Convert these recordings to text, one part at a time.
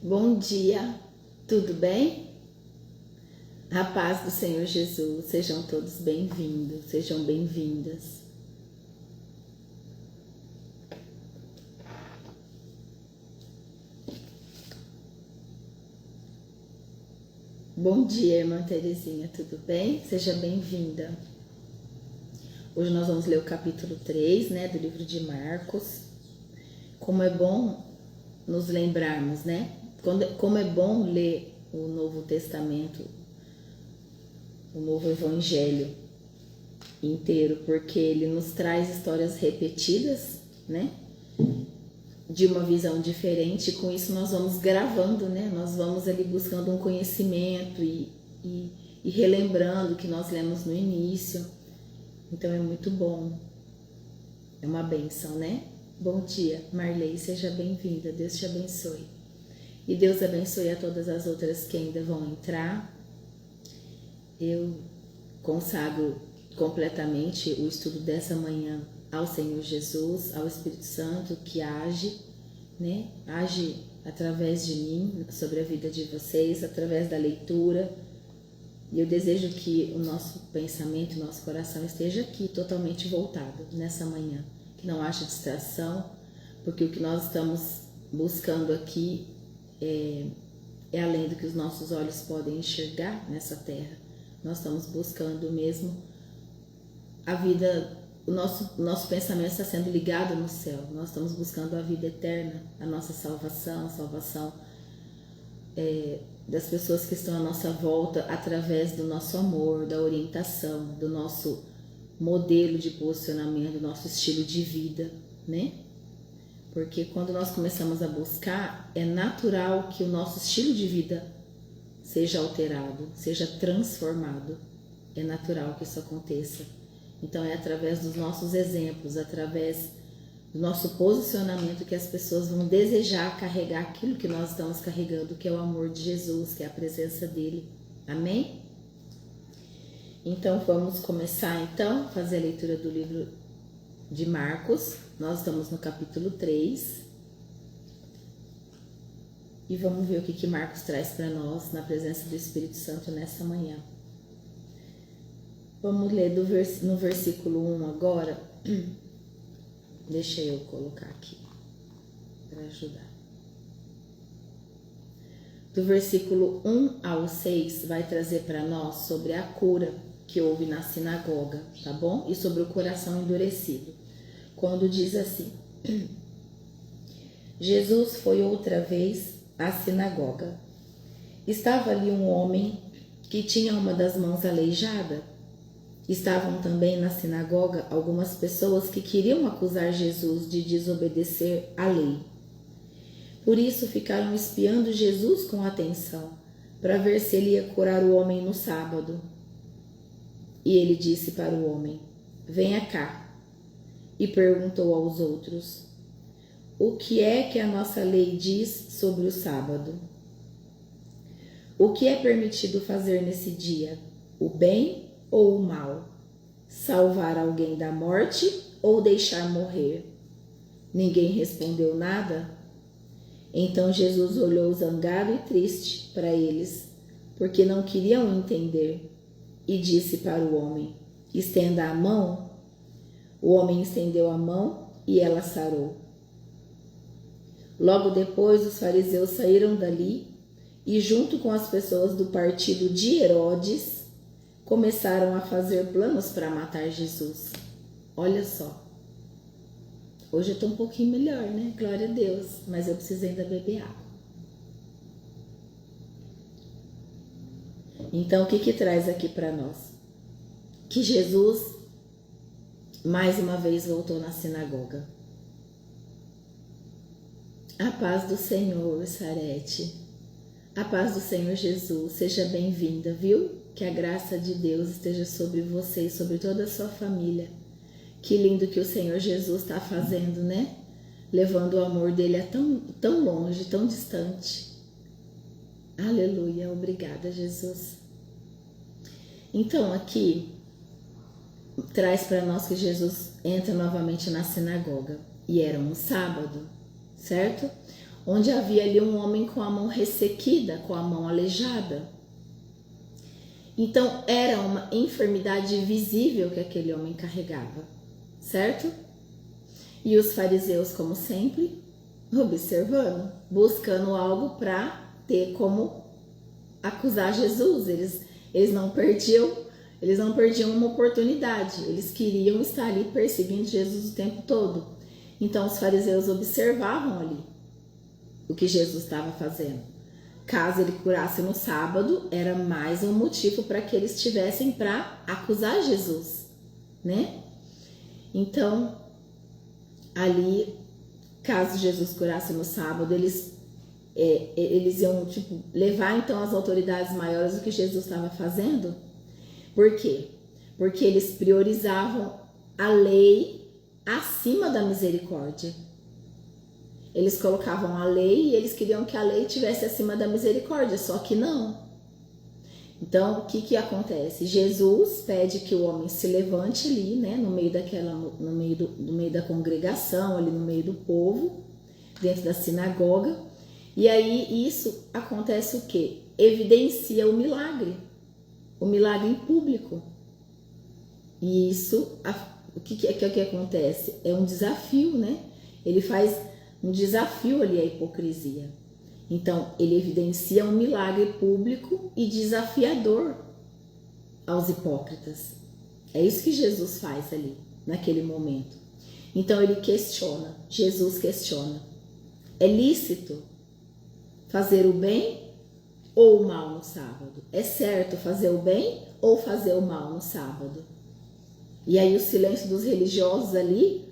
Bom dia, tudo bem? A paz do Senhor Jesus, sejam todos bem-vindos, sejam bem-vindas. Bom dia, irmã Terezinha, tudo bem? Seja bem-vinda. Hoje nós vamos ler o capítulo 3, do livro de Marcos. Como é bom nos lembrarmos, Como é bom ler o Novo Testamento, o Novo Evangelho inteiro, porque ele nos traz histórias repetidas, de uma visão diferente. Com isso nós vamos gravando, Nós vamos ali buscando um conhecimento e relembrando o que nós lemos no início. Então é muito bom, é uma bênção, Bom dia, Marley, seja bem-vinda, Deus te abençoe. E Deus abençoe a todas as outras que ainda vão entrar. Eu consagro completamente o estudo dessa manhã ao Senhor Jesus, ao Espírito Santo que age, Age através de mim, sobre a vida de vocês, através da leitura. E eu desejo que o nosso pensamento, o nosso coração esteja aqui totalmente voltado nessa manhã. Que não haja distração, porque o que nós estamos buscando aqui é além do que os nossos olhos podem enxergar nessa terra. Nós estamos buscando mesmo a vida, o nosso pensamento está sendo ligado no céu. Nós estamos buscando a vida eterna, a nossa salvação, a salvação das pessoas que estão à nossa volta através do nosso amor, da orientação, do nosso modelo de posicionamento, do nosso estilo de vida, Porque quando nós começamos a buscar, é natural que o nosso estilo de vida seja alterado, seja transformado. É natural que isso aconteça. Então é através dos nossos exemplos, através do nosso posicionamento que as pessoas vão desejar carregar aquilo que nós estamos carregando, que é o amor de Jesus, que é a presença dele. Amém? Então vamos começar fazer a leitura do livro de Marcos. Nós estamos no capítulo 3 e vamos ver o que Marcos traz para nós na presença do Espírito Santo nessa manhã. Vamos ler no versículo 1 agora. Deixa eu colocar aqui para ajudar. Do versículo 1 ao 6 vai trazer para nós sobre a cura que houve na sinagoga, tá bom? E sobre o coração endurecido. Quando diz assim: Jesus foi outra vez à sinagoga. Estava ali um homem que tinha uma das mãos aleijada. Estavam também na sinagoga algumas pessoas que queriam acusar Jesus de desobedecer à lei. Por isso ficaram espiando Jesus com atenção, para ver se ele ia curar o homem no sábado. E ele disse para o homem: venha cá. E perguntou aos outros: o que é que a nossa lei diz sobre o sábado? O que é permitido fazer nesse dia? O bem ou o mal? Salvar alguém da morte ou deixar morrer? Ninguém respondeu nada. Então Jesus olhou zangado e triste para eles, porque não queriam entender, e disse para o homem: estenda a mão. O homem estendeu a mão e ela sarou. Logo depois os fariseus saíram dali e, junto com as pessoas do partido de Herodes, começaram a fazer planos para matar Jesus. Olha só. Hoje eu estou um pouquinho melhor, Glória a Deus. Mas eu preciso ainda beber água. Então, o que traz aqui para nós? Que Jesus mais uma vez voltou na sinagoga. A paz do Senhor, Sarete. A paz do Senhor Jesus. Seja bem-vinda, viu? Que a graça de Deus esteja sobre você e sobre toda a sua família. Que lindo que o Senhor Jesus está fazendo, Levando o amor dele a tão longe, tão distante. Aleluia, obrigada, Jesus. Então, aqui traz para nós que Jesus entra novamente na sinagoga. E era um sábado, certo? onde havia ali um homem com a mão ressequida, com a mão aleijada. Então era uma enfermidade visível que aquele homem carregava, certo? E os fariseus, como sempre, observando, buscando algo para ter como acusar Jesus. Eles não perdiam uma oportunidade, eles queriam estar ali perseguindo Jesus o tempo todo. Então os fariseus observavam ali o que Jesus estava fazendo. Caso ele curasse no sábado, era mais um motivo para que eles tivessem para acusar Jesus, né? Então, ali, caso Jesus curasse no sábado, eles iam levar então as autoridades maiores o que Jesus estava fazendo. Por quê? Porque eles priorizavam a lei acima da misericórdia. Eles colocavam a lei e eles queriam que a lei estivesse acima da misericórdia, só que não. Então, o que acontece? Jesus pede que o homem se levante ali, né, no meio da congregação, ali no meio do povo, dentro da sinagoga. E aí isso acontece o quê? Evidencia o milagre em público. E isso, o que acontece? É um desafio, né? Ele faz um desafio ali à hipocrisia. Então, ele evidencia um milagre público e desafiador aos hipócritas. É isso que Jesus faz ali, naquele momento. Então, Jesus questiona. É lícito fazer o bem ou o mal no sábado? É certo fazer o bem ou fazer o mal no sábado? E aí o silêncio dos religiosos ali,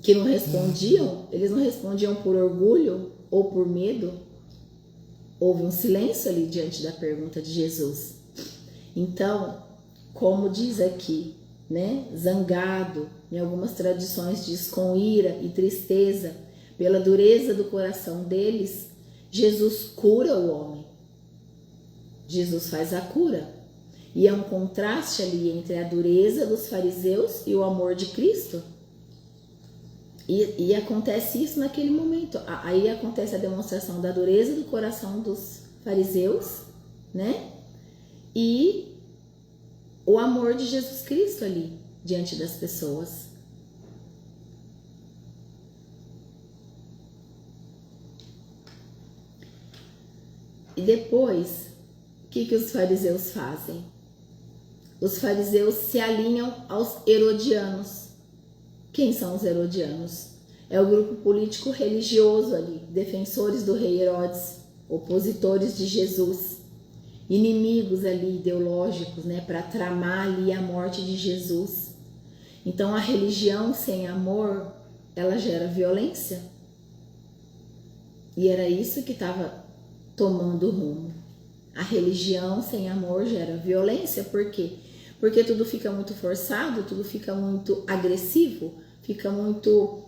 que não respondiam, eles não respondiam por orgulho ou por medo. Houve um silêncio ali diante da pergunta de Jesus. Então, como diz aqui, né, zangado, em algumas tradições diz com ira e tristeza, pela dureza do coração deles, Jesus cura o homem. Jesus faz a cura. E é um contraste ali entre a dureza dos fariseus e o amor de Cristo. E acontece isso naquele momento. Aí acontece a demonstração da dureza do coração dos fariseus, né? E o amor de Jesus Cristo ali, diante das pessoas. E depois, o que os fariseus fazem? Os fariseus se alinham aos herodianos. Quem são os herodianos? É o grupo político religioso ali, defensores do rei Herodes, opositores de Jesus, inimigos ali ideológicos, né, para tramar ali a morte de Jesus. Então a religião sem amor, ela gera violência. E era isso que estava tomando rumo. A religião sem amor gera violência. Por quê? Porque tudo fica muito forçado, tudo fica muito agressivo, fica muito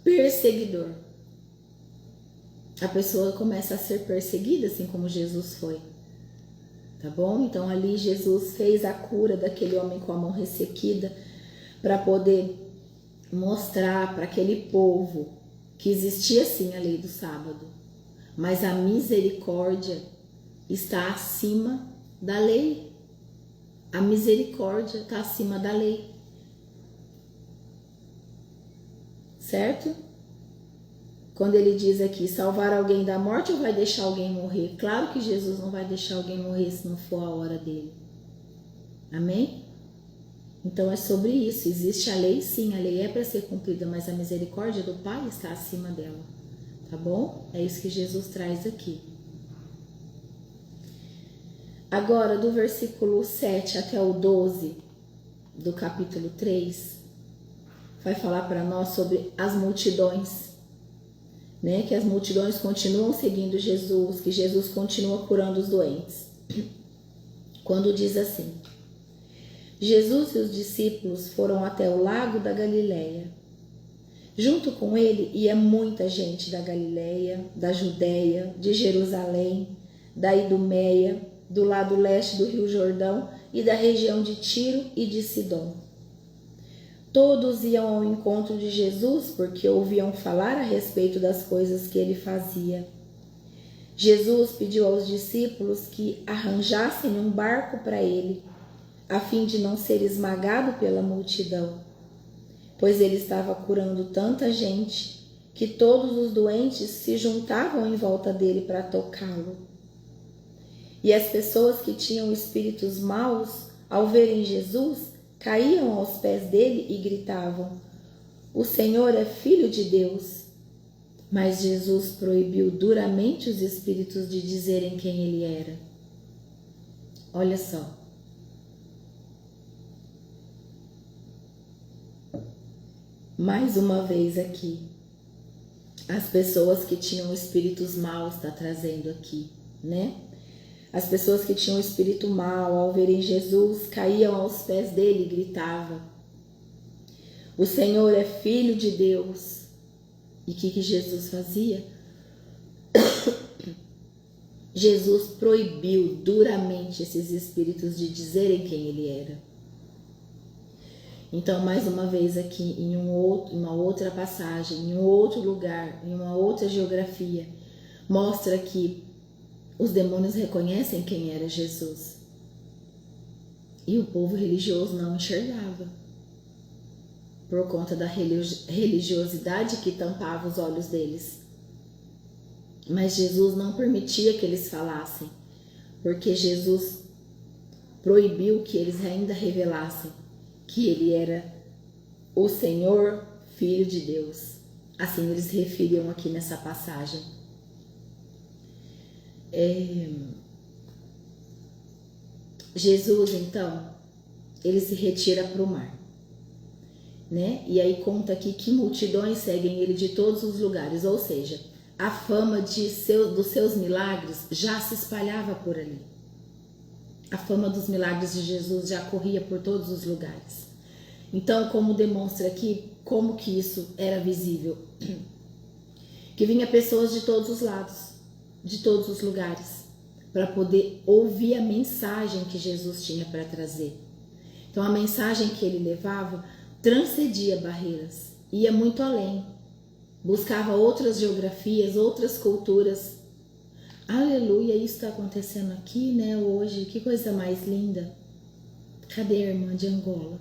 perseguidor. A pessoa começa a ser perseguida, assim como Jesus foi. Tá bom? Então ali Jesus fez a cura daquele homem com a mão ressequida para poder mostrar para aquele povo que existia sim a lei do sábado, mas a misericórdia está acima da lei. A misericórdia está acima da lei. Certo? Quando ele diz aqui, salvar alguém da morte ou vai deixar alguém morrer? Claro que Jesus não vai deixar alguém morrer se não for a hora dele. Amém? Então é sobre isso. Existe a lei, sim, a lei é para ser cumprida, mas a misericórdia do Pai está acima dela. Tá bom? É isso que Jesus traz aqui. Agora, do versículo 7 até o 12 do capítulo 3, vai falar para nós sobre as multidões, né? Que as multidões continuam seguindo Jesus, que Jesus continua curando os doentes. Quando diz assim: Jesus e os discípulos foram até o lago da Galileia. Junto com ele ia muita gente da Galileia, da Judeia, de Jerusalém, da Idumeia, do lado leste do Rio Jordão e da região de Tiro e de Sidom. Todos iam ao encontro de Jesus porque ouviam falar a respeito das coisas que ele fazia. Jesus pediu aos discípulos que arranjassem um barco para ele, a fim de não ser esmagado pela multidão, pois ele estava curando tanta gente que todos os doentes se juntavam em volta dele para tocá-lo. E as pessoas que tinham espíritos maus, ao verem Jesus, caíam aos pés dele e gritavam: "O Senhor é Filho de Deus." Mas Jesus proibiu duramente os espíritos de dizerem quem ele era. Olha só. Mais uma vez aqui, as pessoas que tinham espíritos maus está trazendo aqui, né? As pessoas que tinham espírito mau, ao verem Jesus, caíam aos pés dele e gritavam: "O Senhor é Filho de Deus." E o que Jesus fazia? Jesus proibiu duramente esses espíritos de dizerem quem ele era. Então, mais uma vez aqui, em uma outra passagem, em um outro lugar, em uma outra geografia, mostra que os demônios reconhecem quem era Jesus. E o povo religioso não enxergava, por conta da religiosidade que tampava os olhos deles. Mas Jesus não permitia que eles falassem, porque Jesus proibiu que eles ainda revelassem que ele era o Senhor, Filho de Deus. Assim eles referiam aqui nessa passagem. Jesus, então, ele se retira para o mar, né? E aí conta aqui que multidões seguem ele de todos os lugares, ou seja, a fama dos seus milagres já se espalhava por ali. A fama dos milagres de Jesus já corria por todos os lugares. Então, como demonstra aqui, como que isso era visível? Que vinha pessoas de todos os lados, de todos os lugares, para poder ouvir a mensagem que Jesus tinha para trazer. Então, a mensagem que ele levava transcendia barreiras, ia muito além, buscava outras geografias, outras culturas. Aleluia, isso está acontecendo aqui, né, hoje, que coisa mais linda. Cadê a irmã de Angola?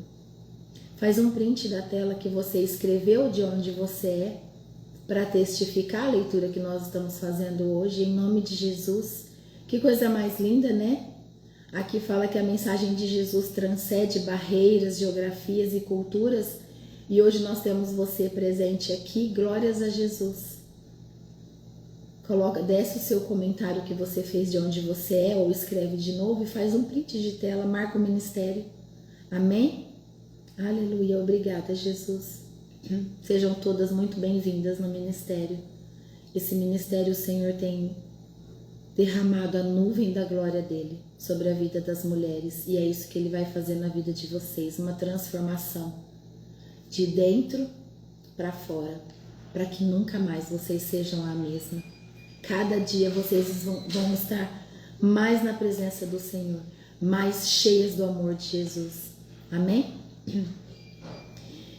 Faz um print da tela que você escreveu de onde você é, para testificar a leitura que nós estamos fazendo hoje, em nome de Jesus. Que coisa mais linda, né? Aqui fala que a mensagem de Jesus transcende barreiras, geografias e culturas, e hoje nós temos você presente aqui, glórias a Jesus. Desce o seu comentário que você fez de onde você é, ou escreve de novo e faz um print de tela, marca o ministério. Amém? Aleluia, obrigada, Jesus. Sejam todas muito bem-vindas no ministério. Esse ministério o Senhor tem derramado a nuvem da glória dele sobre a vida das mulheres, e é isso que ele vai fazer na vida de vocês, uma transformação de dentro para fora, para que nunca mais vocês sejam a mesma. Cada dia vocês vão estar mais na presença do Senhor, mais cheias do amor de Jesus. Amém?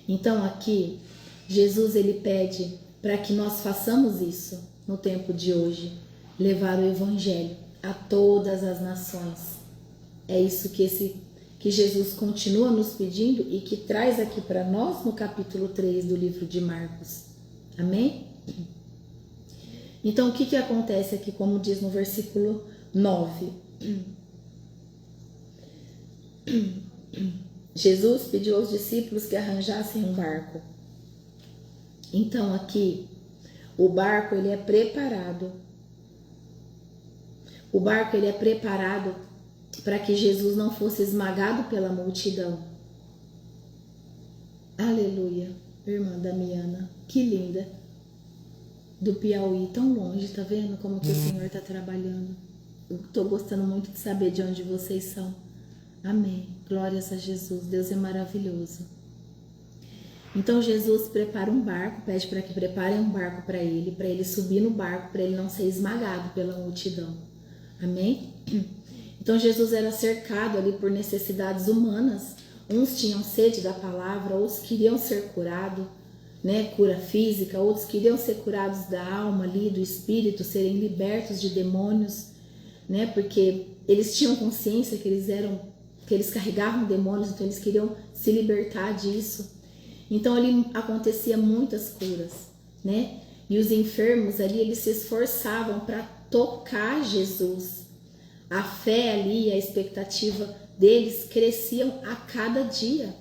Então aqui, Jesus ele pede para que nós façamos isso no tempo de hoje, levar o Evangelho a todas as nações. É isso que Jesus continua nos pedindo e que traz aqui para nós no capítulo 3 do livro de Marcos. Amém? Então, o que acontece aqui, como diz no versículo 9? Jesus pediu aos discípulos que arranjassem um barco. Então, aqui, o barco ele é preparado. O barco ele é preparado para que Jesus não fosse esmagado pela multidão. Aleluia, irmã Damiana, que linda. Do Piauí, tão longe, tá vendo como que o Senhor tá trabalhando? Eu tô gostando muito de saber de onde vocês são. Amém, glórias a Jesus, Deus é maravilhoso. Então Jesus prepara um barco, pede para que preparem um barco para ele subir no barco, para ele não ser esmagado pela multidão. Amém? Então Jesus era cercado ali por necessidades humanas, Uns tinham sede da palavra, outros queriam ser curados, né? Cura física, outros queriam ser curados da alma ali, do espírito, serem libertos de demônios, né? Porque eles tinham consciência que eles carregavam demônios, então eles queriam se libertar disso. Então ali acontecia muitas curas, né? E os enfermos ali, eles se esforçavam para tocar Jesus. A fé ali, a expectativa deles cresciam a cada dia.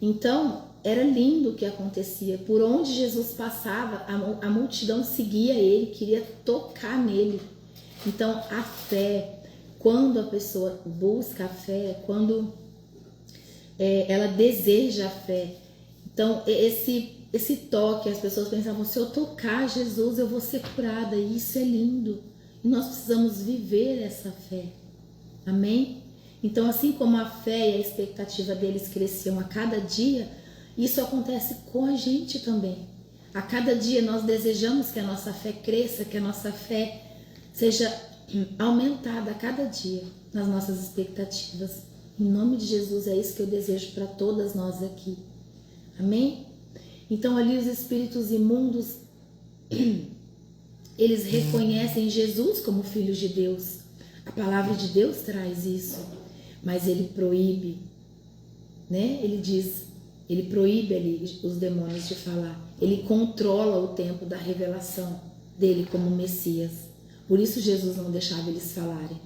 Então, era lindo o que acontecia. Por onde Jesus passava, a multidão seguia ele, queria tocar nele. Então, a fé, quando a pessoa busca a fé, quando ela deseja a fé, então esse toque, as pessoas pensavam, se eu tocar Jesus, eu vou ser curada. E isso é lindo. E nós precisamos viver essa fé. Amém? Então, assim como a fé e a expectativa deles cresciam a cada dia, isso acontece com a gente também. A cada dia nós desejamos que a nossa fé cresça, que a nossa fé seja aumentada a cada dia nas nossas expectativas. Em nome de Jesus, é isso que eu desejo para todas nós aqui. Amém? Então ali os espíritos imundos, eles reconhecem Jesus como Filho de Deus. A palavra de Deus traz isso, mas ele proíbe, né? Ele proíbe ali os demônios de falar. Ele controla o tempo da revelação dele como Messias. Por isso Jesus não deixava eles falarem,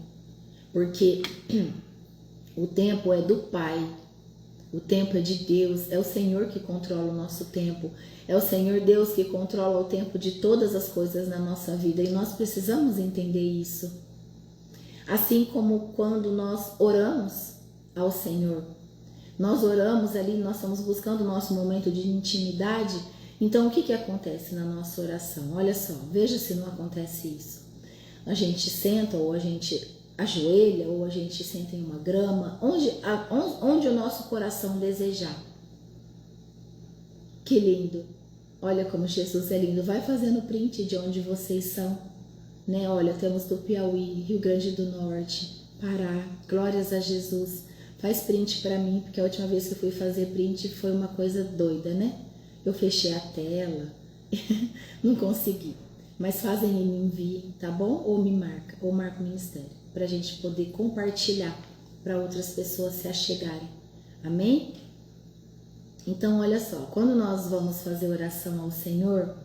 porque o tempo é do Pai. O tempo é de Deus, é o Senhor que controla o nosso tempo. É o Senhor Deus que controla o tempo de todas as coisas na nossa vida. E nós precisamos entender isso. Assim como quando nós oramos ao Senhor. Nós oramos ali, nós estamos buscando o nosso momento de intimidade. Então o que acontece na nossa oração? Olha só, veja se não acontece isso. A gente senta ou a gente ajoelha ou a gente senta em uma grama, onde o nosso coração desejar. Que lindo! Olha como Jesus é lindo. Vai fazendo print de onde vocês são, né? Olha, temos do Piauí, Rio Grande do Norte, Pará. Glórias a Jesus. Faz print para mim, porque a última vez que eu fui fazer print foi uma coisa doida, né? Eu fechei a tela, não consegui. Mas fazem e me enviem, tá bom? Ou me marca, ou marca o ministério, para a gente poder compartilhar para outras pessoas se achegarem. Amém? Então, olha só, quando nós vamos fazer oração ao Senhor,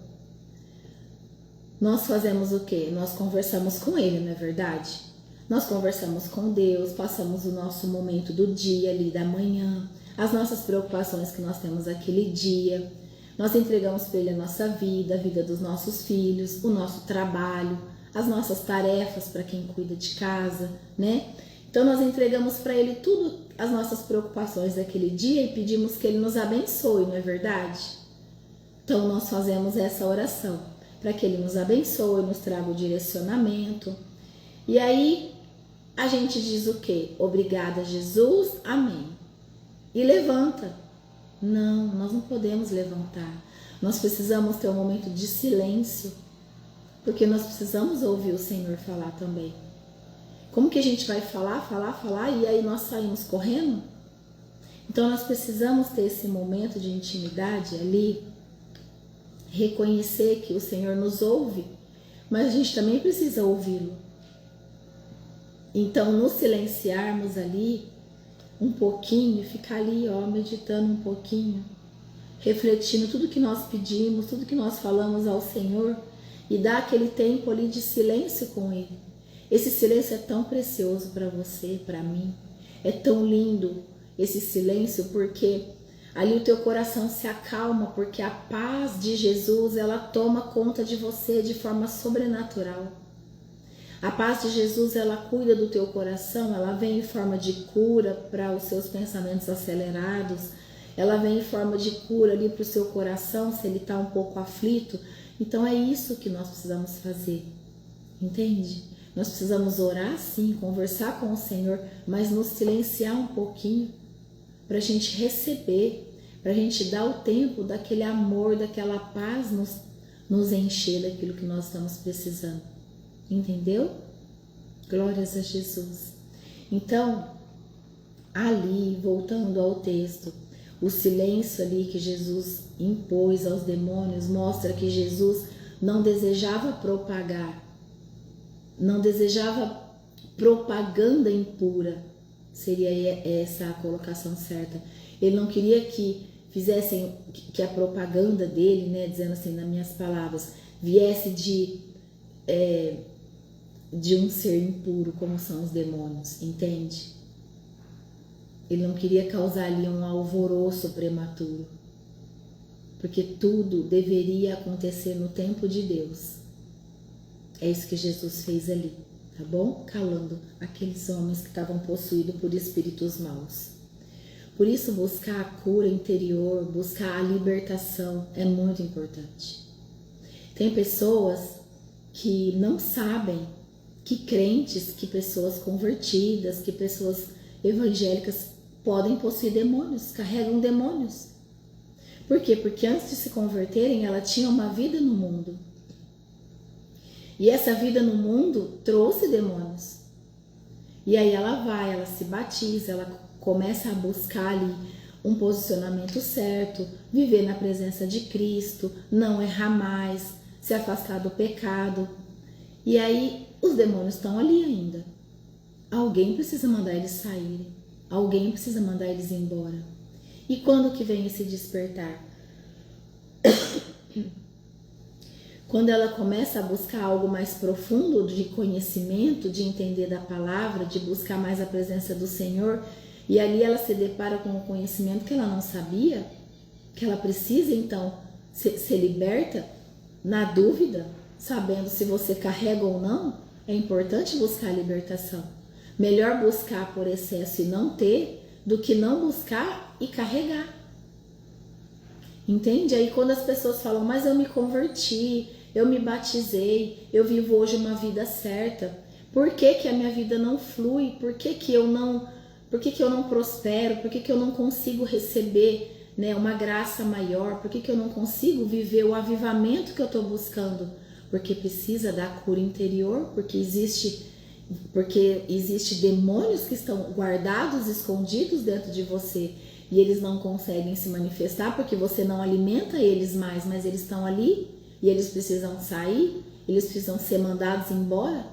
nós fazemos o quê? Nós conversamos com Ele, não é verdade? Nós conversamos com Deus, passamos o nosso momento do dia ali, da manhã, as nossas preocupações que nós temos aquele dia. Nós entregamos para Ele a nossa vida, a vida dos nossos filhos, o nosso trabalho, as nossas tarefas para quem cuida de casa, né? Então nós entregamos para Ele tudo, as nossas preocupações daquele dia e pedimos que Ele nos abençoe, não é verdade? Então nós fazemos essa oração para que Ele nos abençoe, nos traga o direcionamento. E aí a gente diz o quê? Obrigada, Jesus, amém. E levanta. Não, nós não podemos levantar. Nós precisamos ter um momento de silêncio, porque nós precisamos ouvir o Senhor falar também. Como que a gente vai falar e aí nós saímos correndo? Então nós precisamos ter esse momento de intimidade ali, reconhecer que o Senhor nos ouve, mas a gente também precisa ouvi-lo. Então nos silenciarmos ali um pouquinho, ficar ali, ó, meditando um pouquinho, refletindo tudo que nós pedimos, tudo que nós falamos ao Senhor e dar aquele tempo ali de silêncio com Ele. Esse silêncio é tão precioso para você, para mim. É tão lindo esse silêncio, porque ali o teu coração se acalma, porque a paz de Jesus, ela toma conta de você de forma sobrenatural. A paz de Jesus, ela cuida do teu coração, ela vem em forma de cura para os seus pensamentos acelerados, ela vem em forma de cura ali para o seu coração, se ele está um pouco aflito. Então é isso que nós precisamos fazer, entende? Nós precisamos orar sim, conversar com o Senhor, mas nos silenciar um pouquinho, para a gente receber, para a gente dar o tempo daquele amor, daquela paz nos encher daquilo que nós estamos precisando. Entendeu? Glórias a Jesus. Então, ali, voltando ao texto, o silêncio ali que Jesus impôs aos demônios mostra que Jesus não desejava propagar, não desejava propaganda impura, seria essa a colocação certa. Ele não queria que fizessem, que a propaganda dele, né, dizendo assim, nas minhas palavras, viesse de um ser impuro como são os demônios, entende? Ele não queria causar ali um alvoroço prematuro, porque tudo deveria acontecer no tempo de Deus. É isso que Jesus fez ali, tá bom? Calando aqueles homens que estavam possuídos por espíritos maus. Por isso, buscar a cura interior, buscar a libertação é muito importante. Tem pessoas que não sabem que crentes, que pessoas convertidas, que pessoas evangélicas podem possuir demônios, carregam demônios. Por quê? Porque antes de se converterem, ela tinha uma vida no mundo. E essa vida no mundo trouxe demônios. E aí ela se batiza, ela começa a buscar ali um posicionamento certo, viver na presença de Cristo, não errar mais, se afastar do pecado. E aí os demônios estão ali ainda. Alguém precisa mandar eles saírem. Alguém precisa mandar eles embora. E quando que vem esse despertar? Quando ela começa a buscar algo mais profundo de conhecimento, de entender da palavra, de buscar mais a presença do Senhor, e ali ela se depara com um conhecimento que ela não sabia, que ela precisa então ser liberta, na dúvida, sabendo se você carrega ou não, é importante buscar a libertação. Melhor buscar por excesso e não ter, do que não buscar e carregar. Entende? Aí quando as pessoas falam, mas eu me converti, eu me batizei, eu vivo hoje uma vida certa, por que que a minha vida não flui? Por que que eu não prospero? Por que que eu não consigo receber, né, uma graça maior? Por que que eu não consigo viver o avivamento que eu estou buscando? Porque precisa da cura interior, porque existe demônios que estão guardados, escondidos dentro de você, e eles não conseguem se manifestar porque você não alimenta eles mais, mas eles estão ali e eles precisam sair, eles precisam ser mandados embora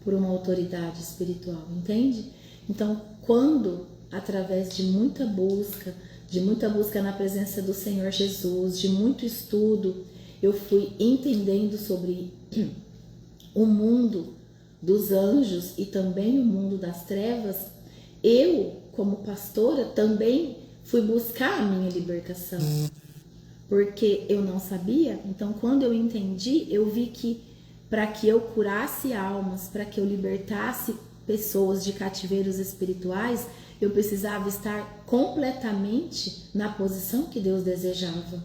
por uma autoridade espiritual, entende? Então, quando através de muita busca na presença do Senhor Jesus, de muito estudo, eu fui entendendo sobre o mundo dos anjos e também o mundo das trevas, eu, como pastora, também fui buscar a minha libertação, porque eu não sabia. Então, quando eu entendi, eu vi que para que eu curasse almas, para que eu libertasse pessoas de cativeiros espirituais, eu precisava estar completamente na posição que Deus desejava.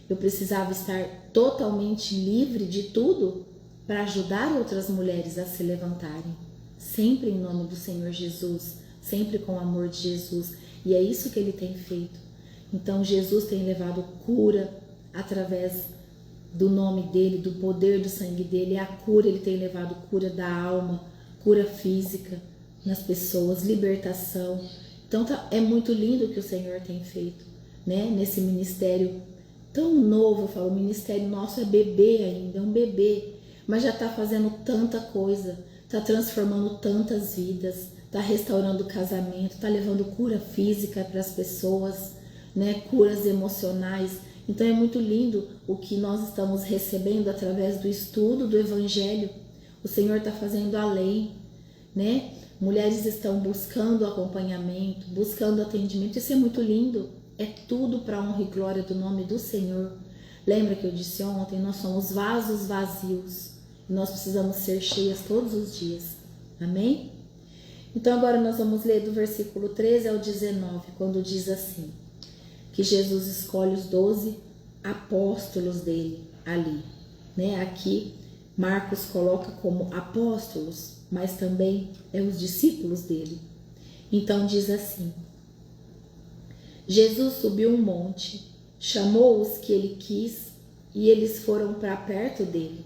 Eu precisava estar totalmente livre de tudo para ajudar outras mulheres a se levantarem, sempre em nome do Senhor Jesus, sempre com o amor de Jesus, e é isso que Ele tem feito. Então Jesus tem levado cura através do nome dEle, do poder do sangue dEle, a cura, Ele tem levado cura da alma, cura física nas pessoas, libertação. Então é muito lindo o que o Senhor tem feito, né? Nesse ministério tão novo, eu falo, o ministério nosso é bebê ainda, é um bebê, mas já está fazendo tanta coisa, está transformando tantas vidas, está restaurando o casamento, está levando cura física para as pessoas, né? Curas emocionais. Então é muito lindo o que nós estamos recebendo através do estudo do Evangelho. O Senhor está fazendo além, né? Mulheres estão buscando acompanhamento, buscando atendimento. Isso é muito lindo. É tudo para a honra e glória do nome do Senhor. Lembra que eu disse ontem, nós somos vasos vazios. E nós precisamos ser cheias todos os dias. Amém? Então agora nós vamos ler do versículo 13 ao 19, quando diz assim, que Jesus escolhe os 12 apóstolos dele ali, né? Aqui Marcos coloca como apóstolos, mas também é os discípulos dele. Então diz assim, Jesus subiu um monte, chamou os que ele quis e eles foram para perto dele.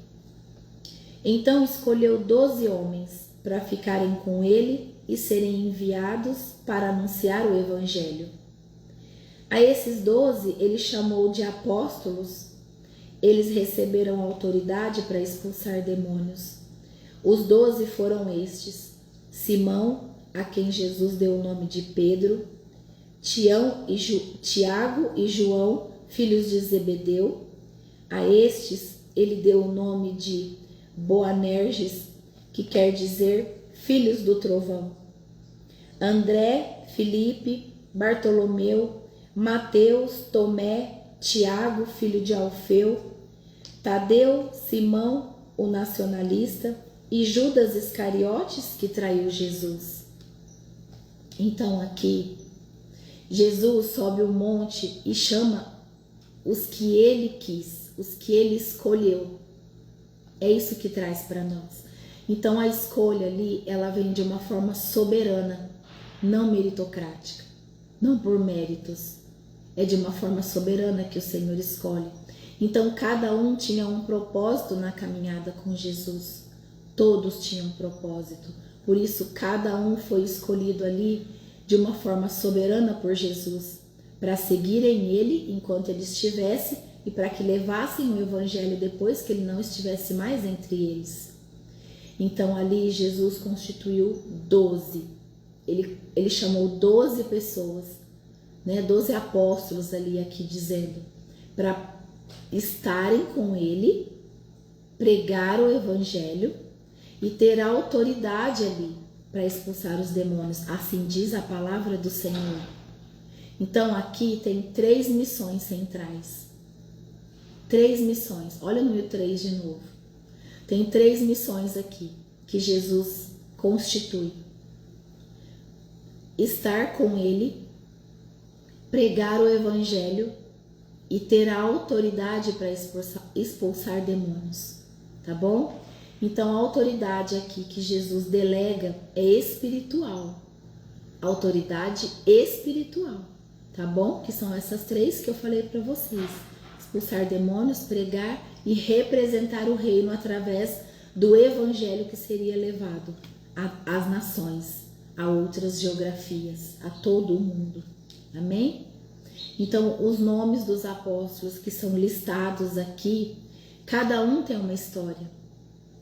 Então escolheu 12 homens para ficarem com ele e serem enviados para anunciar o Evangelho. A esses 12 ele chamou de apóstolos. Eles receberam autoridade para expulsar demônios. Os 12 foram estes: Simão, a quem Jesus deu o nome de Pedro, Tiago e João, filhos de Zebedeu. A estes ele deu o nome de Boanerges, que quer dizer filhos do trovão. André, Filipe, Bartolomeu, Mateus, Tomé, Tiago, filho de Alfeu, Tadeu, Simão, o nacionalista, e Judas Iscariotes, que traiu Jesus. Então aqui, Jesus sobe o monte e chama os que ele quis, os que ele escolheu. É isso que traz para nós. Então a escolha ali, ela vem de uma forma soberana, não meritocrática, não por méritos. É de uma forma soberana que o Senhor escolhe. Então cada um tinha um propósito na caminhada com Jesus. Todos tinham um propósito. Por isso cada um foi escolhido ali de uma forma soberana por Jesus, para seguirem ele enquanto ele estivesse e para que levassem o Evangelho depois que ele não estivesse mais entre eles. Então ali Jesus constituiu 12. Ele chamou 12 pessoas, 12 apóstolos ali aqui dizendo, para estarem com ele, pregar o Evangelho e ter autoridade ali para expulsar os demônios. Assim diz a palavra do Senhor. Então aqui tem 3 missões centrais. 3 missões. Olha o número 3 de novo. Tem 3 missões aqui que Jesus constitui: estar com ele, pregar o Evangelho e ter a autoridade para expulsar demônios. Tá bom? Então a autoridade aqui que Jesus delega é espiritual. Autoridade espiritual. Tá bom? Que são essas 3 que eu falei para vocês: expulsar demônios, pregar e representar o reino através do Evangelho que seria levado às nações, a outras geografias, a todo o mundo. Amém? Então, os nomes dos apóstolos que são listados aqui, cada um tem uma história,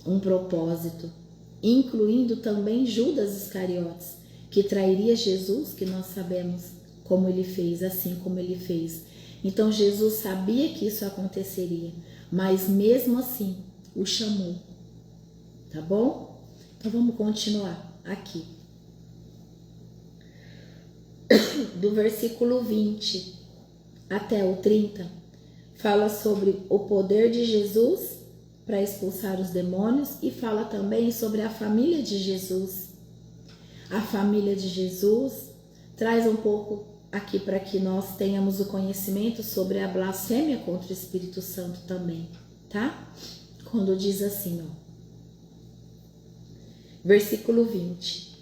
um propósito, incluindo também Judas Iscariotes, que trairia Jesus, que nós sabemos como ele fez, assim como ele fez. Então Jesus sabia que isso aconteceria, mas mesmo assim o chamou. Tá bom? Então vamos continuar aqui. Do versículo 20 até o 30, fala sobre o poder de Jesus para expulsar os demônios e fala também sobre a família de Jesus. A família de Jesus traz um pouco aqui para que nós tenhamos o conhecimento sobre a blasfêmia contra o Espírito Santo também, tá? Quando diz assim, ó, versículo 20: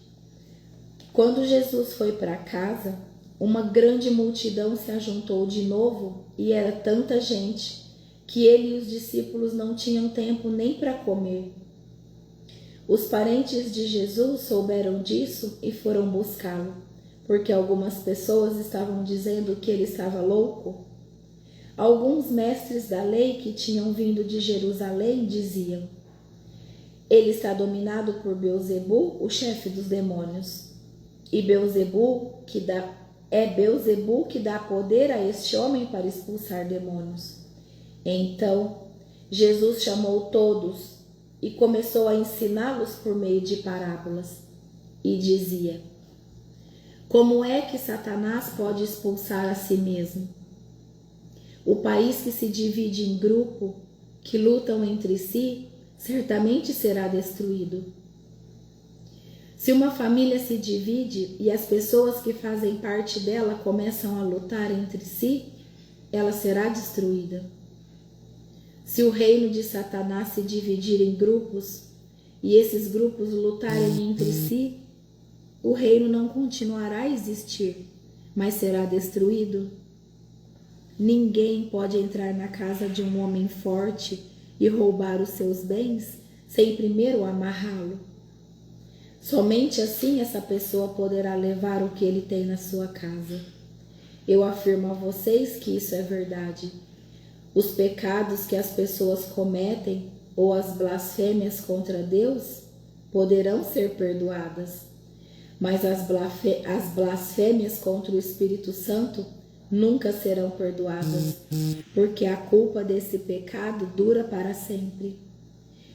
quando Jesus foi para casa, uma grande multidão se ajuntou de novo e era tanta gente que ele e os discípulos não tinham tempo nem para comer. Os parentes de Jesus souberam disso e foram buscá-lo, porque algumas pessoas estavam dizendo que ele estava louco. Alguns mestres da lei que tinham vindo de Jerusalém diziam: ele está dominado por Beelzebu, o chefe dos demônios. E Beelzebu que dá poder a este homem para expulsar demônios. Então Jesus chamou todos e começou a ensiná-los por meio de parábolas. E dizia: como é que Satanás pode expulsar a si mesmo? O país que se divide em grupo, que lutam entre si, certamente será destruído. Se uma família se divide e as pessoas que fazem parte dela começam a lutar entre si, ela será destruída. Se o reino de Satanás se dividir em grupos e esses grupos lutarem entre si, o reino não continuará a existir, mas será destruído. Ninguém pode entrar na casa de um homem forte e roubar os seus bens sem primeiro amarrá-lo. Somente assim essa pessoa poderá levar o que ele tem na sua casa. Eu afirmo a vocês que isso é verdade. Os pecados que as pessoas cometem ou as blasfêmias contra Deus poderão ser perdoadas, mas as blasfêmias contra o Espírito Santo nunca serão perdoadas, porque a culpa desse pecado dura para sempre.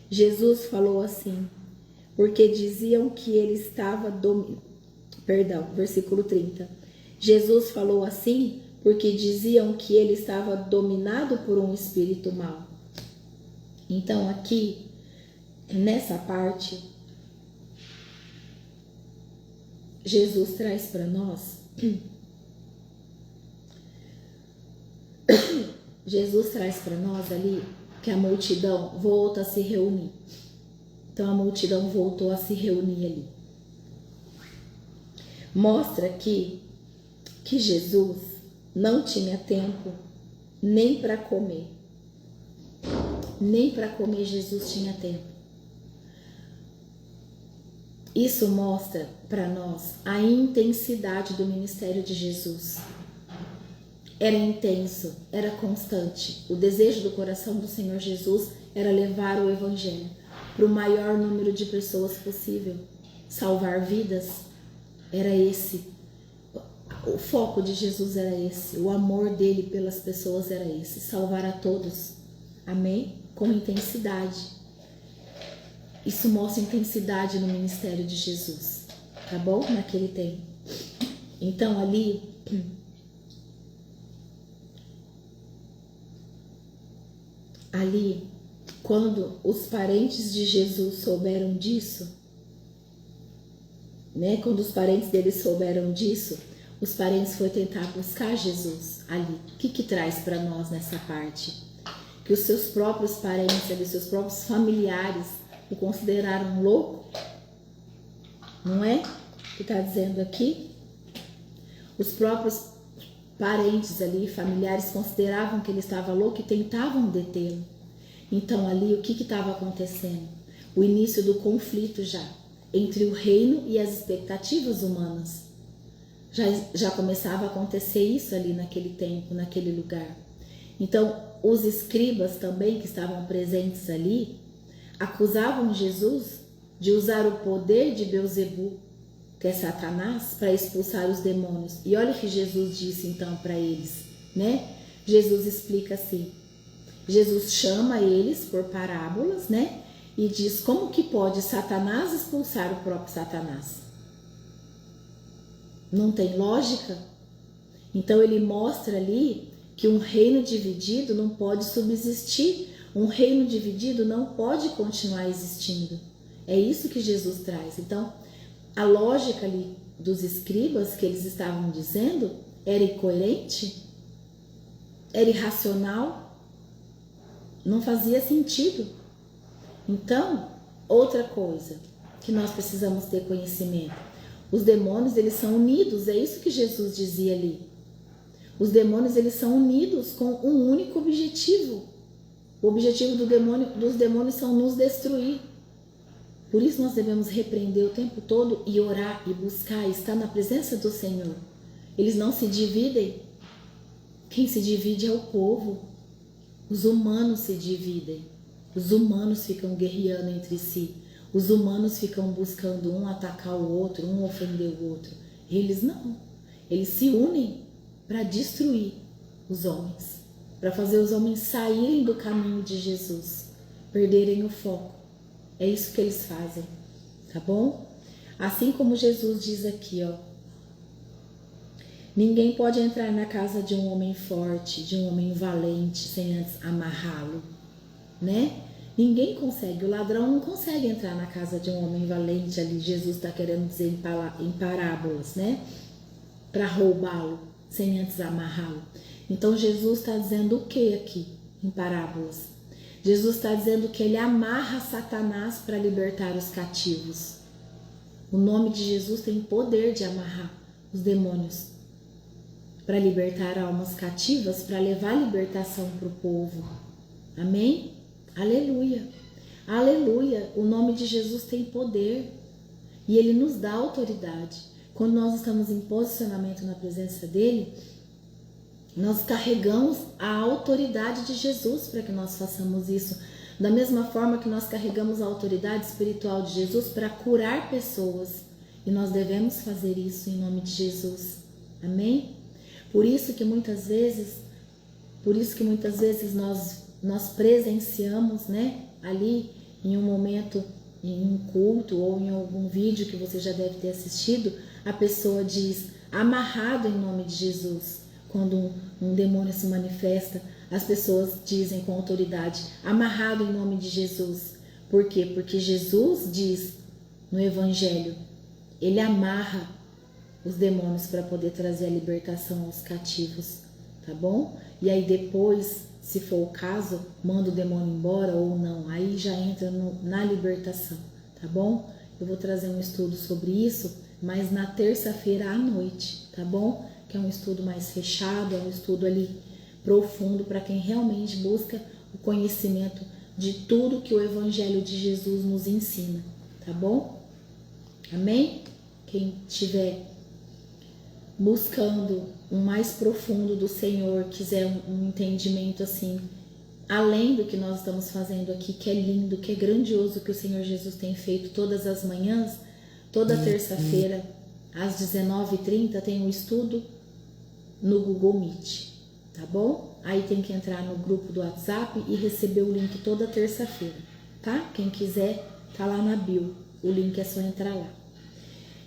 Jesus falou assim, porque diziam que ele estava versículo 30. Jesus falou assim porque diziam que ele estava dominado por um espírito mau. Então aqui, nessa parte, Jesus traz para nós, ali que a multidão volta a se reunir. Então a multidão voltou a se reunir ali. Mostra aqui que Jesus não tinha tempo nem para comer. Nem para comer Jesus tinha tempo. Isso mostra para nós a intensidade do ministério de Jesus. Era intenso, era constante. O desejo do coração do Senhor Jesus era levar o Evangelho para o maior número de pessoas possível. Salvar vidas, era esse. O foco de Jesus era esse. O amor dele pelas pessoas era esse. Salvar a todos. Amém? Com intensidade. Isso mostra intensidade no ministério de Jesus. Tá bom? Naquele tempo. Então ali... quando os parentes de Jesus souberam disso, né? Quando os parentes dele souberam disso, os parentes foram tentar buscar Jesus ali. O que traz para nós nessa parte? Que os seus próprios parentes, ali, seus próprios familiares o consideraram louco, não é? Que está dizendo aqui? Os próprios parentes ali, familiares, consideravam que ele estava louco e tentavam detê-lo. Então ali o que estava acontecendo? O início do conflito já, entre o reino e as expectativas humanas. Já começava a acontecer isso ali naquele tempo, naquele lugar. Então os escribas também que estavam presentes ali, acusavam Jesus de usar o poder de Beelzebu, que é Satanás, para expulsar os demônios. E olha o que Jesus disse então para eles, né? Jesus explica assim, Jesus chama eles por parábolas, né? E diz como que pode Satanás expulsar o próprio Satanás? Não tem lógica? Então ele mostra ali que um reino dividido não pode subsistir, um reino dividido não pode continuar existindo. É isso que Jesus traz. Então, a lógica ali dos escribas que eles estavam dizendo era incoerente, era irracional, não fazia sentido. Então, outra coisa que nós precisamos ter conhecimento, os demônios eles são unidos, é isso que Jesus dizia ali. Os demônios eles são unidos com um único objetivo. O objetivo dos demônios são nos destruir. Por isso nós devemos repreender o tempo todo e orar e buscar, estar na presença do Senhor. Eles não se dividem. Quem se divide é o povo. Os humanos se dividem. Os humanos ficam guerreando entre si. Os humanos ficam buscando um atacar o outro, um ofender o outro. Eles não. Eles se unem para destruir os homens. Para fazer os homens saírem do caminho de Jesus. Perderem o foco. É isso que eles fazem, tá bom? Assim como Jesus diz aqui, ó. Ninguém pode entrar na casa de um homem forte, de um homem valente, sem antes amarrá-lo, né? Ninguém consegue, o ladrão não consegue entrar na casa de um homem valente ali, Jesus está querendo dizer em parábolas, né? Para roubá-lo, sem antes amarrá-lo. Então Jesus está dizendo o que aqui, em parábolas? Jesus está dizendo que ele amarra Satanás para libertar os cativos. O nome de Jesus tem poder de amarrar os demônios para libertar almas cativas, para levar libertação para o povo. Amém? Aleluia. Aleluia. O nome de Jesus tem poder. E Ele nos dá autoridade. Quando nós estamos em posicionamento na presença dEle, nós carregamos a autoridade de Jesus para que nós façamos isso. Da mesma forma que nós carregamos a autoridade espiritual de Jesus para curar pessoas. E nós devemos fazer isso em nome de Jesus. Amém? Por isso que muitas vezes nós presenciamos, né, ali em um momento, em um culto ou em algum vídeo que você já deve ter assistido, a pessoa diz, amarrado em nome de Jesus. Quando um demônio se manifesta, as pessoas dizem com autoridade, amarrado em nome de Jesus. Por quê? Porque Jesus diz no Evangelho, Ele amarra os demônios para poder trazer a libertação aos cativos, tá bom? E aí depois, se for o caso, manda o demônio embora ou não, aí já entra na libertação, tá bom? Eu vou trazer um estudo sobre isso, mas na terça-feira à noite, tá bom? Que é um estudo mais fechado, é um estudo ali profundo para quem realmente busca o conhecimento de tudo que o Evangelho de Jesus nos ensina, tá bom? Amém? Quem estiver buscando um mais profundo do Senhor, quiser um entendimento assim, além do que nós estamos fazendo aqui, que é lindo, que é grandioso, que o Senhor Jesus tem feito todas as manhãs, toda terça-feira, às 19h30, tem um estudo no Google Meet, tá bom? Aí tem que entrar no grupo do WhatsApp e receber o link toda terça-feira, tá? Quem quiser, tá lá na bio, o link é só entrar lá.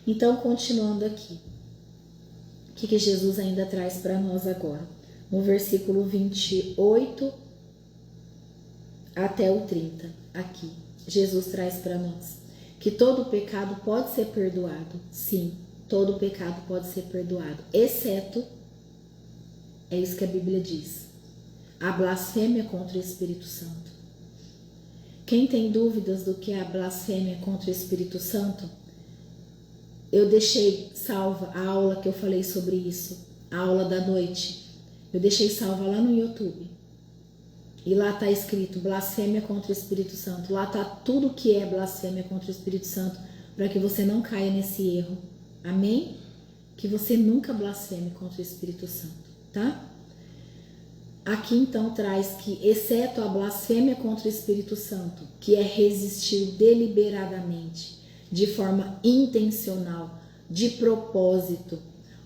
Então, continuando aqui, o que Jesus ainda traz para nós agora? No versículo 28 até o 30, aqui, Jesus traz para nós que todo pecado pode ser perdoado. Sim, todo pecado pode ser perdoado, exceto, é isso que a Bíblia diz, a blasfêmia contra o Espírito Santo. Quem tem dúvidas do que é a blasfêmia contra o Espírito Santo, eu deixei salva a aula que eu falei sobre isso, a aula da noite. Eu deixei salva lá no YouTube. E lá está escrito blasfêmia contra o Espírito Santo. Lá está tudo que é blasfêmia contra o Espírito Santo, para que você não caia nesse erro. Amém? Que você nunca blasfeme contra o Espírito Santo, tá? Aqui então traz que, exceto a blasfêmia contra o Espírito Santo, que é resistir deliberadamente, de forma intencional, de propósito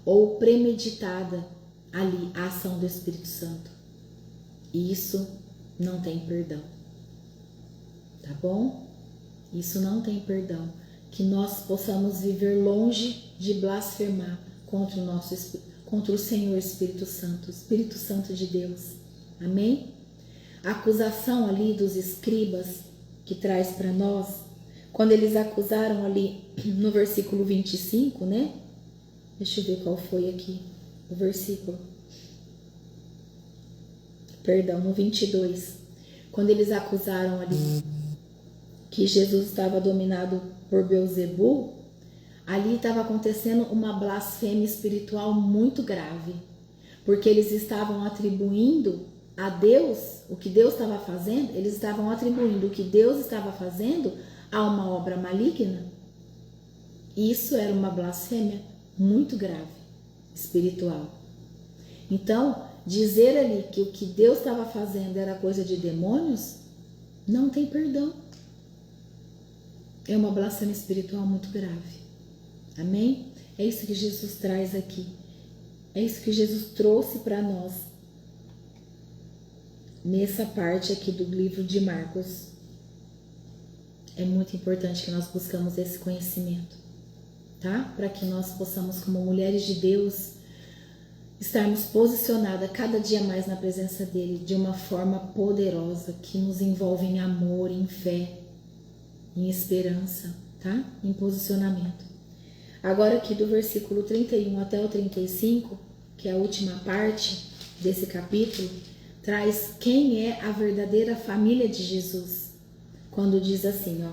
ou premeditada ali a ação do Espírito Santo. Isso não tem perdão, tá bom? Isso não tem perdão. Que nós possamos viver longe de blasfemar contra o Senhor Espírito Santo de Deus. Amém? A acusação ali dos escribas que traz para nós, quando eles acusaram ali no versículo 25, né? Deixa eu ver qual foi aqui o versículo. Perdão, no 22. Quando eles acusaram ali que Jesus estava dominado por Beelzebul, ali estava acontecendo uma blasfêmia espiritual muito grave. Porque eles estavam atribuindo a Deus, o que Deus estava fazendo, eles estavam atribuindo o que Deus estava fazendo a uma obra maligna. Isso era uma blasfêmia muito grave, espiritual. Então, dizer ali que o que Deus estava fazendo era coisa de demônios, não tem perdão. É uma blasfêmia espiritual muito grave. Amém? É isso que Jesus traz aqui. É isso que Jesus trouxe para nós nessa parte aqui do livro de Marcos. É muito importante que nós buscamos esse conhecimento, tá? Para que nós possamos, como mulheres de Deus, estarmos posicionadas cada dia mais na presença dele de uma forma poderosa, que nos envolve em amor, em fé, em esperança, tá? Em posicionamento. Agora aqui do versículo 31 até o 35, que é a última parte desse capítulo, traz quem é a verdadeira família de Jesus. Quando diz assim, ó: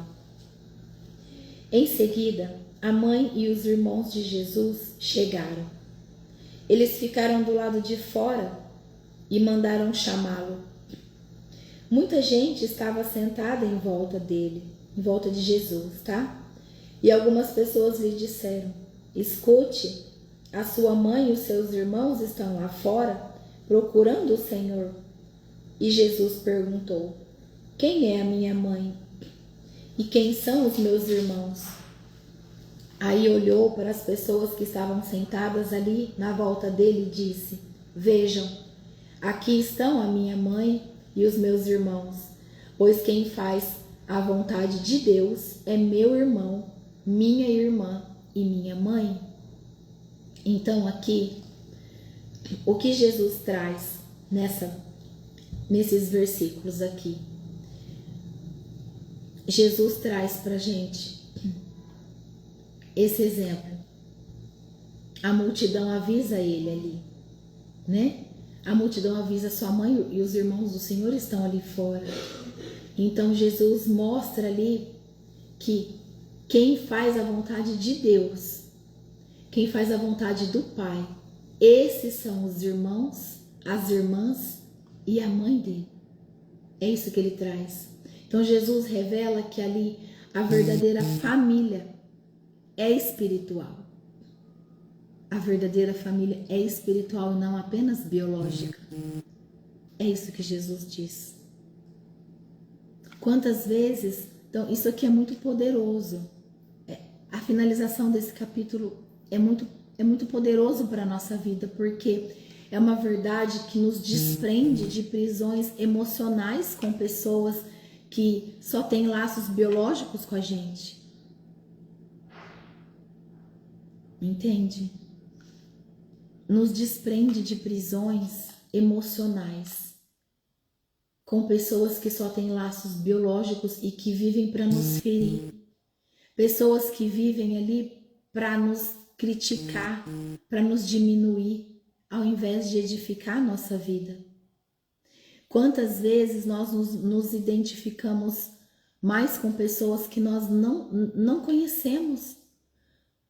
em seguida, a mãe e os irmãos de Jesus chegaram. Eles ficaram do lado de fora e mandaram chamá-lo. Muita gente estava sentada em volta dele, em volta de Jesus, tá? E algumas pessoas lhe disseram: escute, a sua mãe e os seus irmãos estão lá fora procurando o Senhor. E Jesus perguntou: quem é a minha mãe? E quem são os meus irmãos? Aí olhou para as pessoas que estavam sentadas ali na volta dele e disse: vejam, aqui estão a minha mãe e os meus irmãos, pois quem faz a vontade de Deus é meu irmão, minha irmã e minha mãe. Então aqui, o que Jesus traz nesses versículos aqui? Jesus traz pra gente esse exemplo. A multidão avisa ele ali, né? A multidão avisa sua mãe e os irmãos do Senhor estão ali fora. Então Jesus mostra ali que quem faz a vontade de Deus, quem faz a vontade do Pai, esses são os irmãos, as irmãs e a mãe dele. É isso que ele traz. Então Jesus revela que ali a verdadeira família é espiritual. A verdadeira família é espiritual e não apenas biológica. É isso que Jesus diz. Quantas vezes... Então isso aqui é muito poderoso. A finalização desse capítulo é muito poderoso para a nossa vida, porque é uma verdade que nos desprende de prisões emocionais com pessoas que só têm laços biológicos com a gente. Entende? Nos desprende de prisões emocionais com pessoas que só têm laços biológicos e que vivem para nos ferir. Pessoas que vivem ali para nos criticar, para nos diminuir, ao invés de edificar a nossa vida. Quantas vezes nós nos identificamos mais com pessoas que nós não conhecemos,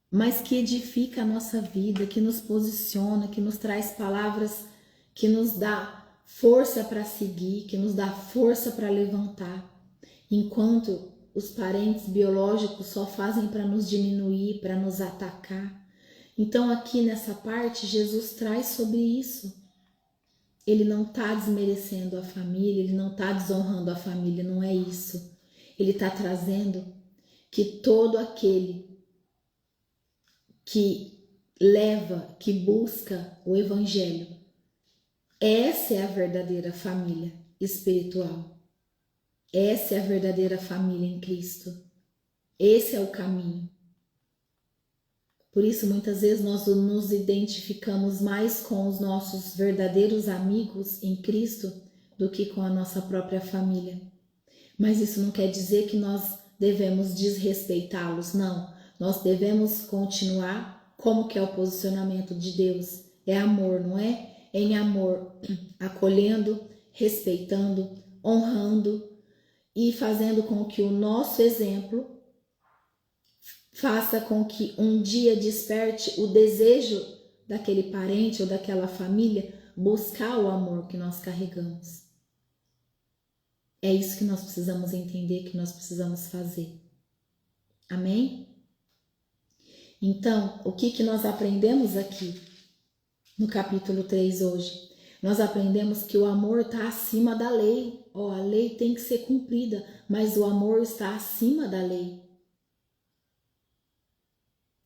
mas que edifica a nossa vida, que nos posiciona, que nos traz palavras que nos dá força para seguir, que nos dá força para levantar, enquanto os parentes biológicos só fazem para nos diminuir, para nos atacar. Então aqui nessa parte Jesus traz sobre isso. Ele não está desmerecendo a família, ele não está desonrando a família, não é isso. Ele está trazendo que todo aquele que leva, que busca o Evangelho, essa é a verdadeira família espiritual. Essa é a verdadeira família em Cristo. Esse é o caminho. Por isso, muitas vezes, nós nos identificamos mais com os nossos verdadeiros amigos em Cristo do que com a nossa própria família. Mas isso não quer dizer que nós devemos desrespeitá-los, não. Nós devemos continuar como que é o posicionamento de Deus. É amor, não é? É em amor, acolhendo, respeitando, honrando e fazendo com que o nosso exemplo faça com que um dia desperte o desejo daquele parente ou daquela família buscar o amor que nós carregamos. É isso que nós precisamos entender, que nós precisamos fazer. Amém? Então, o que nós aprendemos aqui no capítulo 3 hoje? Nós aprendemos que o amor está acima da lei. A lei tem que ser cumprida, mas o amor está acima da lei.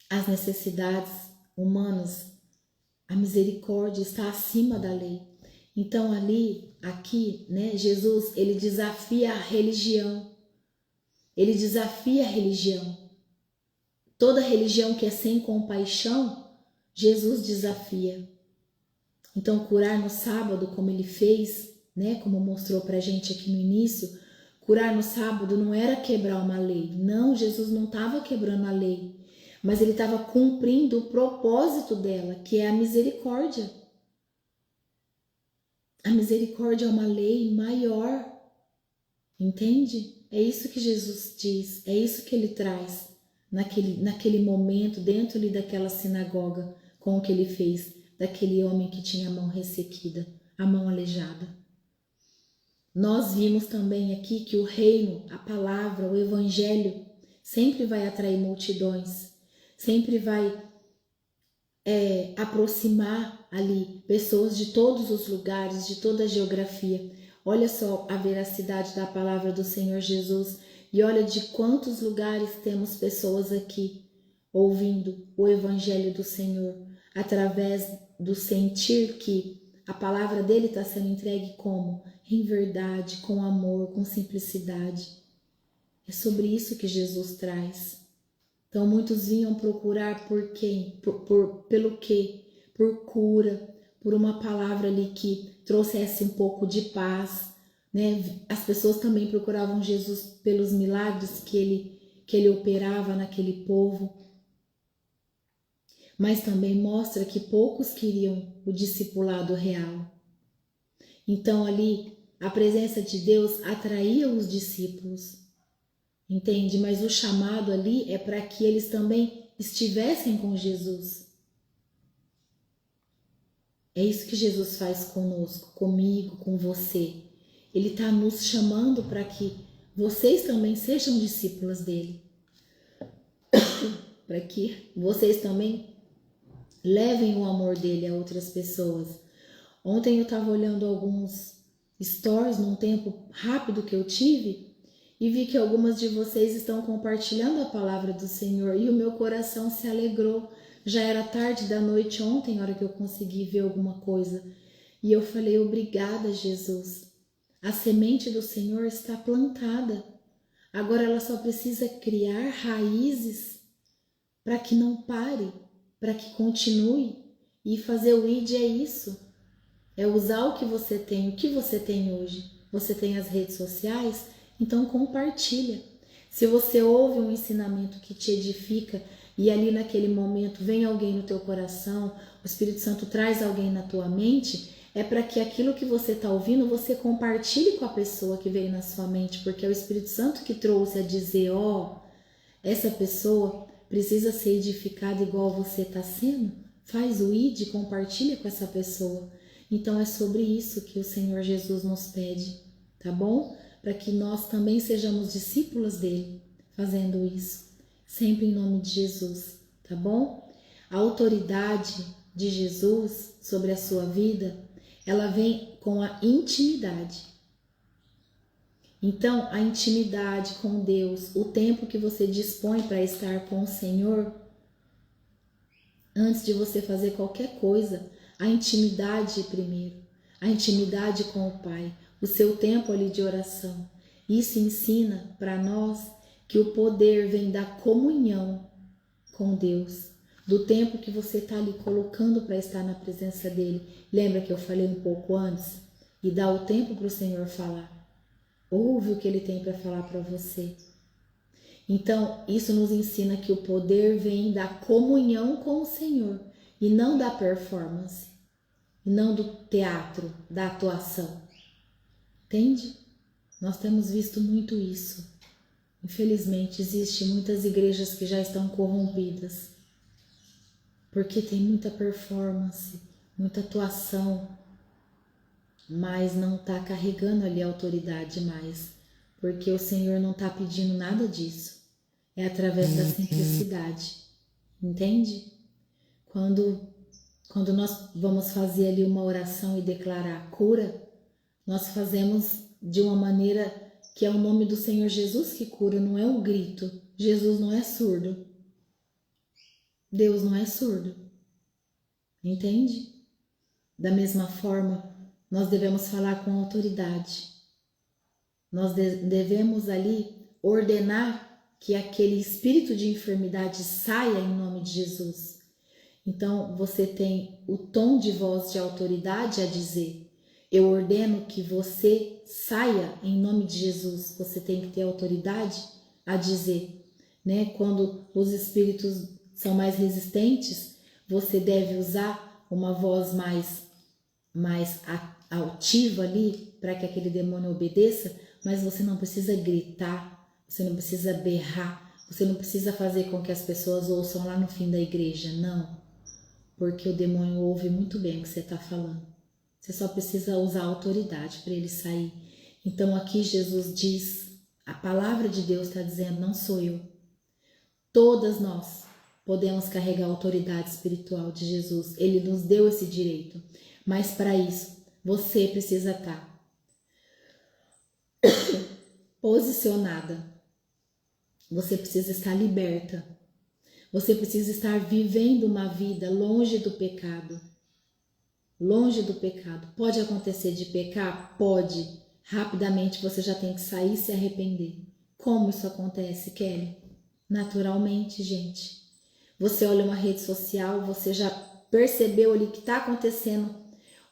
As necessidades humanas, a misericórdia está acima da lei. Então aqui, né, Jesus, ele desafia a religião. Ele desafia a religião. Toda religião que é sem compaixão, Jesus desafia. Então, curar no sábado, como ele fez, né, como mostrou pra gente aqui no início, curar no sábado não era quebrar uma lei. Não, Jesus não estava quebrando a lei. Mas ele estava cumprindo o propósito dela, que é a misericórdia. A misericórdia é uma lei maior, entende? É isso que Jesus diz, é isso que ele traz naquele momento, dentro ali daquela sinagoga, com o que ele fez, daquele homem que tinha a mão ressequida, a mão aleijada. Nós vimos também aqui que o reino, a palavra, o evangelho, sempre vai atrair multidões, sempre vai aproximar ali pessoas de todos os lugares, de toda a geografia. Olha só a veracidade da palavra do Senhor Jesus e olha de quantos lugares temos pessoas aqui ouvindo o Evangelho do Senhor, através do sentir que a palavra dele está sendo entregue como? Em verdade, com amor, com simplicidade. É sobre isso que Jesus traz. Então muitos vinham procurar por quem? Pelo quê? Por cura, por uma palavra ali que trouxesse um pouco de paz, né? As pessoas também procuravam Jesus pelos milagres que ele operava naquele povo. Mas também mostra que poucos queriam o discipulado real. Então ali a presença de Deus atraía os discípulos, entende? Mas o chamado ali é para que eles também estivessem com Jesus. É isso que Jesus faz conosco, comigo, com você. Ele está nos chamando para que vocês também sejam discípulos dele. Para que vocês também levem o amor dele a outras pessoas. Ontem eu estava olhando alguns stories num tempo rápido que eu tive e vi que algumas de vocês estão compartilhando a palavra do Senhor e o meu coração se alegrou. Já era tarde da noite ontem, na hora que eu consegui ver alguma coisa. E eu falei, obrigada, Jesus. A semente do Senhor está plantada. Agora ela só precisa criar raízes para que não pare, para que continue. E fazer o ID é isso. É usar o que você tem. O que você tem hoje? Você tem as redes sociais? Então compartilha. Se você ouve um ensinamento que te edifica e ali naquele momento vem alguém no teu coração, o Espírito Santo traz alguém na tua mente, é para que aquilo que você está ouvindo, você compartilhe com a pessoa que veio na sua mente, porque é o Espírito Santo que trouxe a dizer, essa pessoa precisa ser edificada igual você está sendo. Faz o ID, compartilha com essa pessoa. Então é sobre isso que o Senhor Jesus nos pede, tá bom? Para que nós também sejamos discípulos dele, fazendo isso, sempre em nome de Jesus, tá bom? A autoridade de Jesus sobre a sua vida, ela vem com a intimidade. Então, a intimidade com Deus, o tempo que você dispõe para estar com o Senhor, antes de você fazer qualquer coisa, a intimidade primeiro, a intimidade com o Pai, o seu tempo ali de oração. Isso ensina para nós que o poder vem da comunhão com Deus, do tempo que você está ali colocando para estar na presença dele. Lembra que eu falei um pouco antes? E dá o tempo para o Senhor falar. Ouve o que ele tem para falar para você. Então, isso nos ensina que o poder vem da comunhão com o Senhor e não da performance, e não do teatro, da atuação. Entende? Nós temos visto muito isso. Infelizmente, existem muitas igrejas que já estão corrompidas, porque tem muita performance, muita atuação, mas não está carregando ali a autoridade mais, porque o Senhor não está pedindo nada disso. É através da simplicidade, entende? Quando nós vamos fazer ali uma oração e declarar cura, nós fazemos de uma maneira que é o nome do Senhor Jesus que cura, não é o grito. Jesus não é surdo. Deus não é surdo. Entende? Da mesma forma, nós devemos falar com autoridade. Nós devemos ali ordenar que aquele espírito de enfermidade saia em nome de Jesus. Então, você tem o tom de voz de autoridade a dizer, eu ordeno que você saia em nome de Jesus. Você tem que ter autoridade a dizer, né? Quando os espíritos são mais resistentes, você deve usar uma voz mais altiva ali para que aquele demônio obedeça, mas você não precisa gritar, você não precisa berrar, você não precisa fazer com que as pessoas ouçam lá no fim da igreja, não. Porque o demônio ouve muito bem o que você está falando. Você só precisa usar a autoridade para ele sair. Então aqui Jesus diz, a palavra de Deus está dizendo, não sou eu. Todas nós podemos carregar a autoridade espiritual de Jesus. Ele nos deu esse direito. Mas para isso, você precisa estar posicionada. Você precisa estar liberta. Você precisa estar vivendo uma vida longe do pecado. Longe do pecado. Pode acontecer de pecar? Pode. Rapidamente você já tem que sair e se arrepender. Como isso acontece, Kelly? Naturalmente, gente. Você olha uma rede social, você já percebeu ali que está acontecendo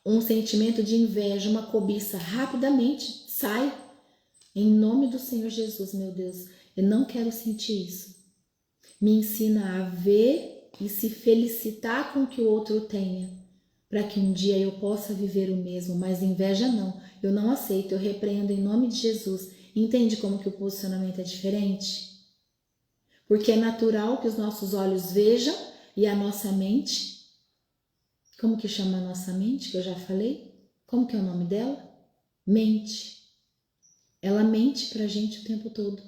um sentimento de inveja, uma cobiça. Rapidamente sai. Em nome do Senhor Jesus, meu Deus. Eu não quero sentir isso. Me ensina a ver e se felicitar com o que o outro tenha, para que um dia eu possa viver o mesmo, mas inveja não, eu não aceito, eu repreendo em nome de Jesus. Entende como que o posicionamento é diferente? Porque é natural que os nossos olhos vejam e a nossa mente, como que chama a nossa mente, que eu já falei? Como que é o nome dela? Mente. Ela mente pra gente o tempo todo.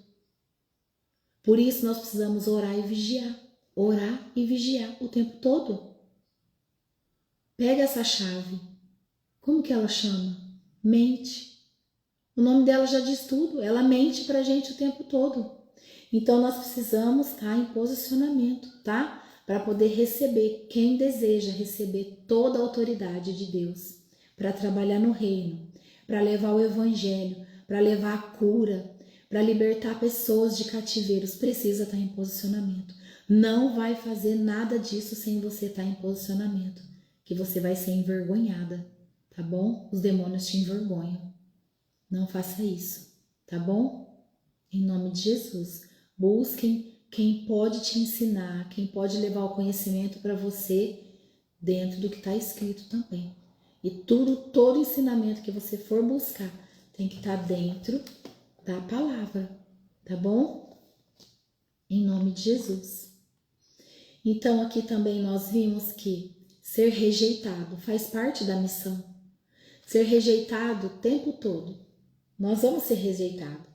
Por isso nós precisamos orar e vigiar. Orar e vigiar o tempo todo. Pega essa chave. Como que ela chama? Mente. O nome dela já diz tudo. Ela mente pra gente o tempo todo. Então nós precisamos estar em posicionamento, tá? Para poder receber, quem deseja receber toda a autoridade de Deus, para trabalhar no reino, para levar o evangelho, para levar a cura, para libertar pessoas de cativeiros, precisa estar em posicionamento. Não vai fazer nada disso sem você estar em posicionamento, que você vai ser envergonhada, tá bom? Os demônios te envergonham. Não faça isso, tá bom? Em nome de Jesus. Busquem quem pode te ensinar, quem pode levar o conhecimento para você dentro do que está escrito também. E todo ensinamento que você for buscar tem que estar dentro da palavra, tá bom? Em nome de Jesus. Então aqui também nós vimos que ser rejeitado faz parte da missão. Ser rejeitado o tempo todo. Nós vamos ser rejeitados.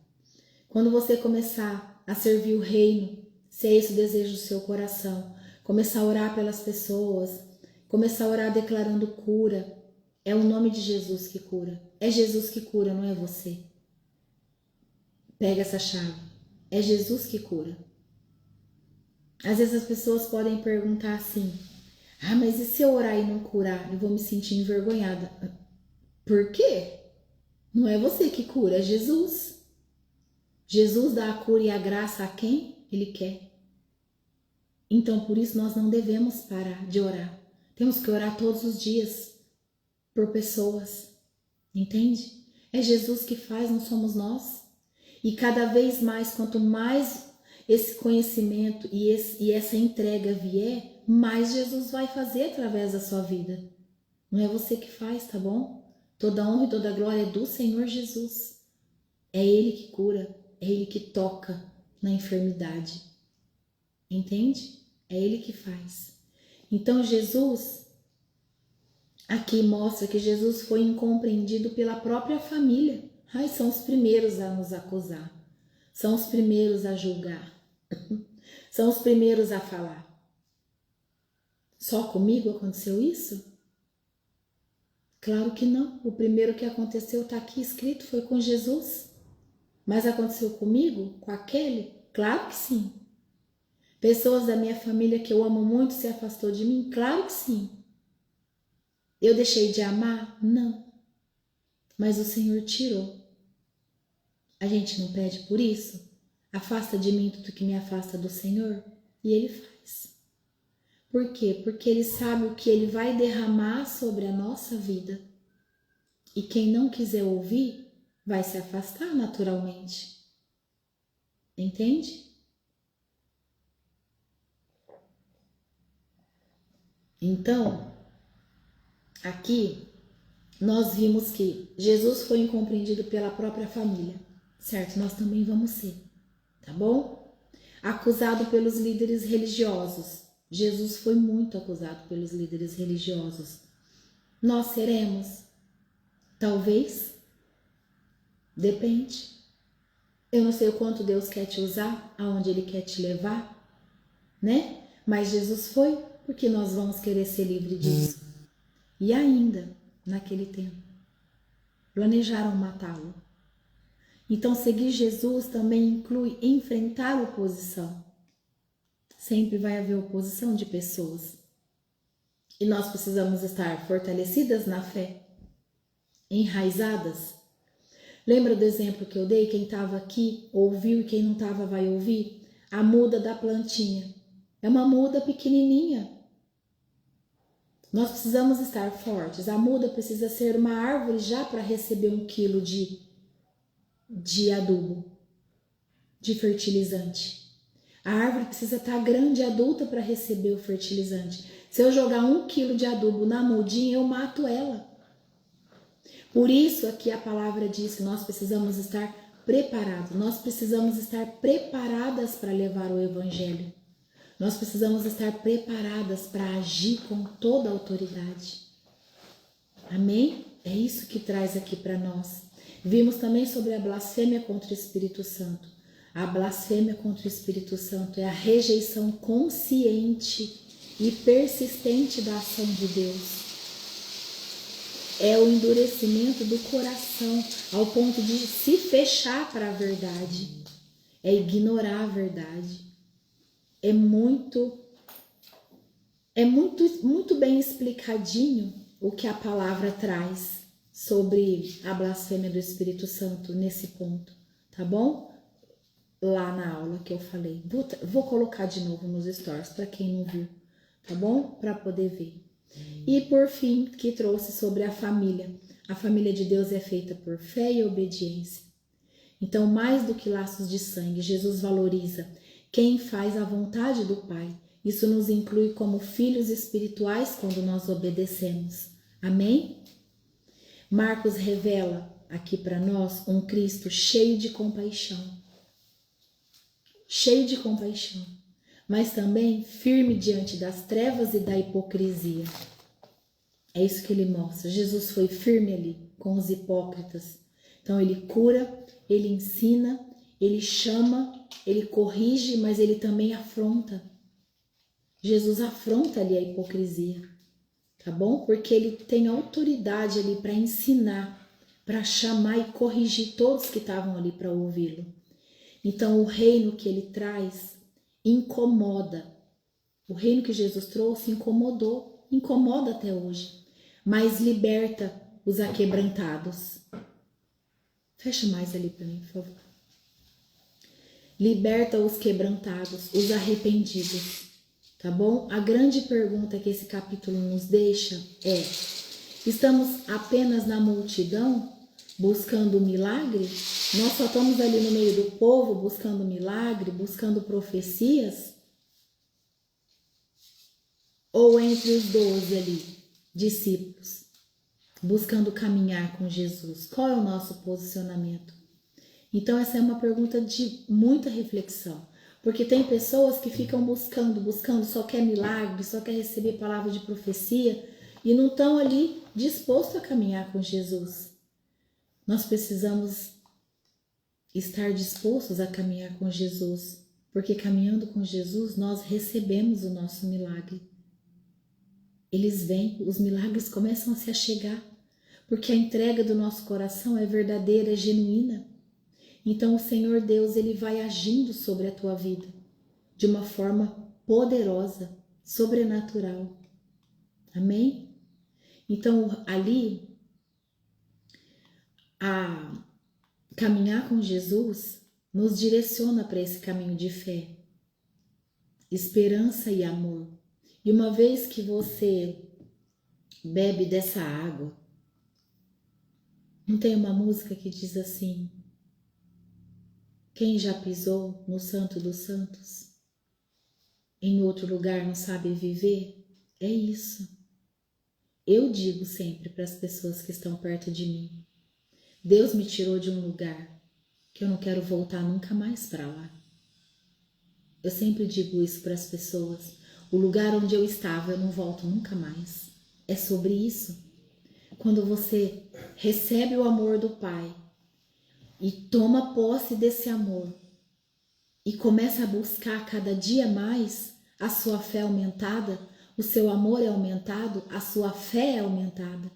Quando você começar a servir o reino, se é esse o desejo do seu coração, começar a orar pelas pessoas, começar a orar declarando cura, é o nome de Jesus que cura. É Jesus que cura, não é você. Pega essa chave. É Jesus que cura. Às vezes as pessoas podem perguntar assim: ah, mas e se eu orar e não curar? Eu vou me sentir envergonhada. Por quê? Não é você que cura, é Jesus. Jesus dá a cura e a graça a quem Ele quer. Então, por isso, nós não devemos parar de orar. Temos que orar todos os dias por pessoas. Entende? É Jesus que faz, não somos nós. E cada vez mais, quanto mais esse conhecimento e essa entrega vier, mais Jesus vai fazer através da sua vida. Não é você que faz, tá bom? Toda honra e toda glória é do Senhor Jesus. É Ele que cura, é Ele que toca na enfermidade. Entende? É Ele que faz. Então Jesus, aqui mostra que Jesus foi incompreendido pela própria família. Ai, são os primeiros a nos acusar. São os primeiros a julgar. São os primeiros a falar. Só comigo aconteceu isso? Claro que não. O primeiro que aconteceu está aqui escrito, foi com Jesus. Mas aconteceu comigo? Com aquele? Claro que sim. Pessoas da minha família que eu amo muito se afastou de mim? Claro que sim. Eu deixei de amar? Não. Mas o Senhor tirou. A gente não pede por isso? Afasta de mim tudo que me afasta do Senhor? E Ele faz. Por quê? Porque Ele sabe o que Ele vai derramar sobre a nossa vida. E quem não quiser ouvir, vai se afastar naturalmente. Entende? Então, aqui nós vimos que Jesus foi incompreendido pela própria família, certo? Nós também vamos ser, tá bom? Acusado pelos líderes religiosos. Jesus foi muito acusado pelos líderes religiosos. Nós seremos? Talvez. Depende. Eu não sei o quanto Deus quer te usar, aonde Ele quer te levar, né? Mas Jesus foi porque nós vamos querer ser livre disso. E ainda, naquele tempo, planejaram matá-lo. Então, seguir Jesus também inclui enfrentar oposição. Sempre vai haver oposição de pessoas. E nós precisamos estar fortalecidas na fé, enraizadas. Lembra do exemplo que eu dei? Quem estava aqui ouviu e quem não estava vai ouvir? A muda da plantinha. É uma muda pequenininha. Nós precisamos estar fortes. A muda precisa ser uma árvore já para receber 1 quilo de adubo, de fertilizante. A árvore precisa estar grande e adulta para receber o fertilizante. Se eu jogar 1 quilo de adubo na mudinha, eu mato ela. Por isso aqui a palavra diz que nós precisamos estar preparados. Nós precisamos estar preparadas para levar o evangelho. Nós precisamos estar preparadas para agir com toda a autoridade. Amém? É isso que traz aqui para nós. Vimos também sobre a blasfêmia contra o Espírito Santo. A blasfêmia contra o Espírito Santo é a rejeição consciente e persistente da ação de Deus. É o endurecimento do coração ao ponto de se fechar para a verdade. É ignorar a verdade. É muito bem explicadinho o que a palavra traz sobre a blasfêmia do Espírito Santo nesse ponto, tá bom? Lá na aula que eu falei. Vou colocar de novo nos stories para quem não viu, tá bom? Para poder ver. E por fim, que trouxe sobre a família. A família de Deus é feita por fé e obediência. Então, mais do que laços de sangue, Jesus valoriza quem faz a vontade do Pai. Isso nos inclui como filhos espirituais quando nós obedecemos. Amém? Marcos revela aqui para nós um Cristo cheio de compaixão. Cheio de compaixão. Mas também firme diante das trevas e da hipocrisia. É isso que ele mostra. Jesus foi firme ali com os hipócritas. Então ele cura, ele ensina, ele chama, ele corrige, mas ele também afronta. Jesus afronta ali a hipocrisia, tá bom? Porque ele tem autoridade ali para ensinar, para chamar e corrigir todos que estavam ali para ouvi-lo. Então o reino que ele traz incomoda. O reino que Jesus trouxe incomodou, incomoda até hoje, mas liberta os aquebrantados. Fecha mais ali para mim, por favor. Liberta os quebrantados, os arrependidos, tá bom? A grande pergunta que esse capítulo nos deixa é: estamos apenas na multidão buscando milagre? Nós só estamos ali no meio do povo buscando milagre, buscando profecias? Ou entre os 12 ali, discípulos, buscando caminhar com Jesus? Qual é o nosso posicionamento? Então essa é uma pergunta de muita reflexão, porque tem pessoas que ficam buscando, só quer milagre, só quer receber palavra de profecia e não estão ali dispostos a caminhar com Jesus. Nós precisamos estar dispostos a caminhar com Jesus, porque caminhando com Jesus nós recebemos o nosso milagre. Eles vêm, os milagres começam a se achegar, porque a entrega do nosso coração é verdadeira, é genuína. Então o Senhor Deus, ele vai agindo sobre a tua vida de uma forma poderosa, sobrenatural. Amém? Então ali, a caminhar com Jesus nos direciona para esse caminho de fé, esperança e amor. E uma vez que você bebe dessa água, não tem uma música que diz assim: quem já pisou no Santo dos Santos, em outro lugar não sabe viver? É isso. Eu digo sempre para as pessoas que estão perto de mim: Deus me tirou de um lugar que eu não quero voltar nunca mais para lá. Eu sempre digo isso para as pessoas: o lugar onde eu estava eu não volto nunca mais. É sobre isso. Quando você recebe o amor do Pai e toma posse desse amor e começa a buscar cada dia mais, a sua fé é aumentada, o seu amor é aumentado, a sua fé é aumentada.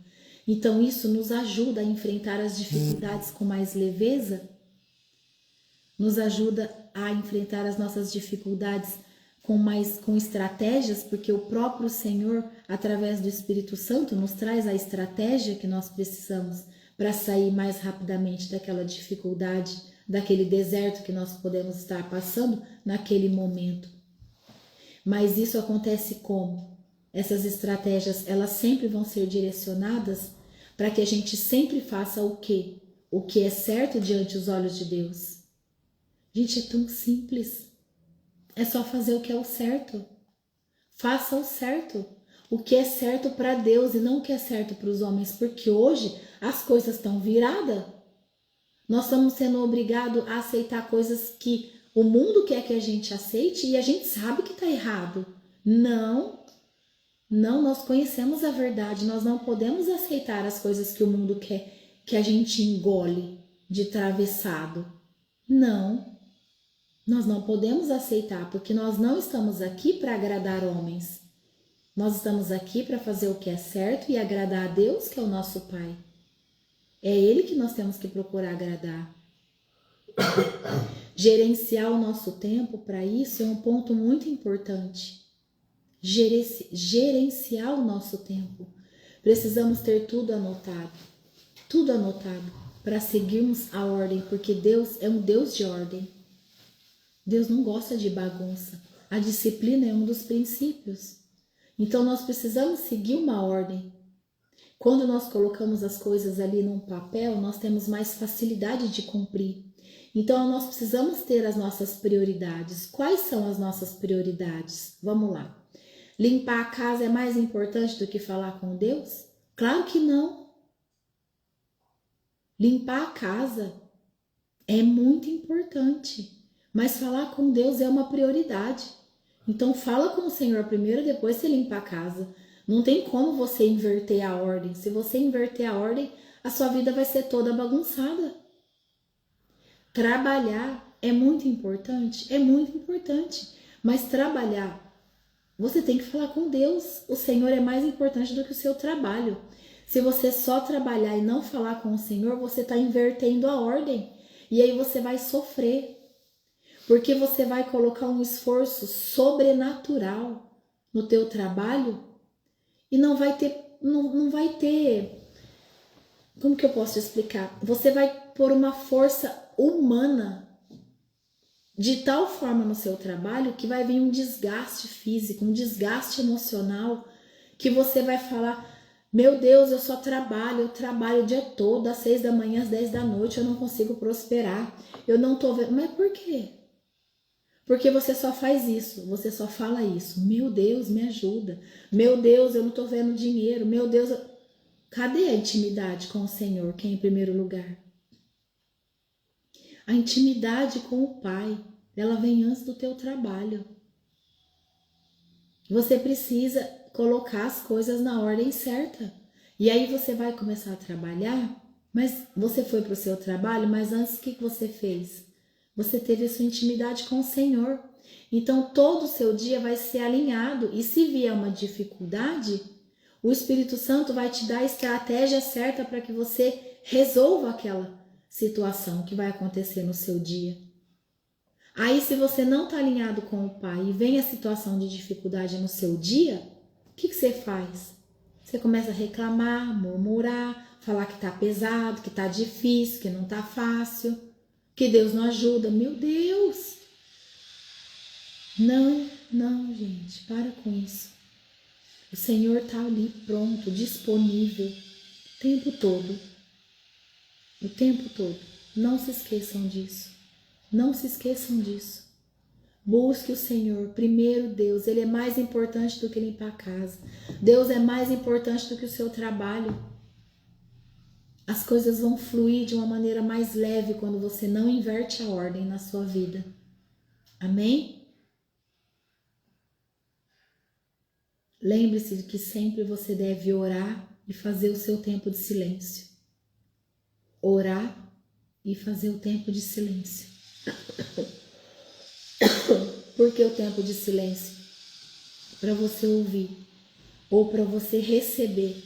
Então isso nos ajuda a enfrentar as dificuldades com mais leveza, nos ajuda a enfrentar as nossas dificuldades com estratégias, porque o próprio Senhor, através do Espírito Santo, nos traz a estratégia que nós precisamos para sair mais rapidamente daquela dificuldade, daquele deserto que nós podemos estar passando naquele momento. Mas isso acontece como? Essas estratégias, elas sempre vão ser direcionadas para que a gente sempre faça o quê? O que é certo diante dos olhos de Deus. Gente, é tão simples. É só fazer o que é o certo. Faça o certo. O que é certo para Deus e não o que é certo para os homens, porque hoje as coisas estão viradas. Nós estamos sendo obrigados a aceitar coisas que o mundo quer que a gente aceite e a gente sabe que está errado. Não, nós conhecemos a verdade, nós não podemos aceitar as coisas que o mundo quer que a gente engole de travessado. Não, nós não podemos aceitar, porque nós não estamos aqui para agradar homens. Nós estamos aqui para fazer o que é certo e agradar a Deus, que é o nosso Pai. É Ele que nós temos que procurar agradar. Gerenciar o nosso tempo para isso é um ponto muito importante. Gerenciar o nosso tempo. Precisamos ter tudo anotado para seguirmos a ordem, porque Deus é um Deus de ordem. Deus não gosta de bagunça. A disciplina é um dos princípios. Então nós precisamos seguir uma ordem. Quando nós colocamos as coisas ali num papel, nós temos mais facilidade de cumprir. Então nós precisamos ter as nossas prioridades. Quais são as nossas prioridades? Vamos lá. Limpar a casa é mais importante do que falar com Deus? Claro que não. Limpar a casa é muito importante, mas falar com Deus é uma prioridade. Então fala com o Senhor primeiro, depois você limpa a casa. Não tem como você inverter a ordem. Se você inverter a ordem, a sua vida vai ser toda bagunçada. Trabalhar é muito importante, mas trabalhar, você tem que falar com Deus. O Senhor é mais importante do que o seu trabalho. Se você só trabalhar e não falar com o Senhor, você está invertendo a ordem. E aí você vai sofrer. Porque você vai colocar um esforço sobrenatural no teu trabalho e não vai ter, como que eu posso explicar? Você vai pôr uma força humana de tal forma no seu trabalho que vai vir um desgaste físico, um desgaste emocional, que você vai falar: meu Deus, eu trabalho o dia todo, das 6 da manhã às 10 da noite, eu não consigo prosperar, eu não tô vendo. Mas por quê? Porque você só faz isso, você só fala isso. Meu Deus, me ajuda. Meu Deus, eu não tô vendo dinheiro. Meu Deus, cadê a intimidade com o Senhor, que é em primeiro lugar? A intimidade com o Pai, ela vem antes do teu trabalho. Você precisa colocar as coisas na ordem certa. E aí você vai começar a trabalhar, mas você foi para o seu trabalho, mas antes o que você fez? Você teve a sua intimidade com o Senhor. Então todo o seu dia vai ser alinhado. E se vier uma dificuldade, o Espírito Santo vai te dar a estratégia certa para que você resolva aquela situação que vai acontecer no seu dia. Aí se você não está alinhado com o Pai e vem a situação de dificuldade no seu dia, o que você faz? Você começa a reclamar, murmurar, falar que está pesado, que está difícil, que não está fácil, que Deus não ajuda. Meu Deus! Não, gente, para com isso. O Senhor está ali pronto, disponível, o tempo todo. O tempo todo. Não se esqueçam disso. Não se esqueçam disso. Busque o Senhor. Primeiro Deus, Ele é mais importante do que limpar a casa. Deus é mais importante do que o seu trabalho. As coisas vão fluir de uma maneira mais leve quando você não inverte a ordem na sua vida. Amém? Lembre-se de que sempre você deve orar e fazer o seu tempo de silêncio. Orar e fazer o tempo de silêncio. Por que o tempo de silêncio? para você ouvir ou para você receber.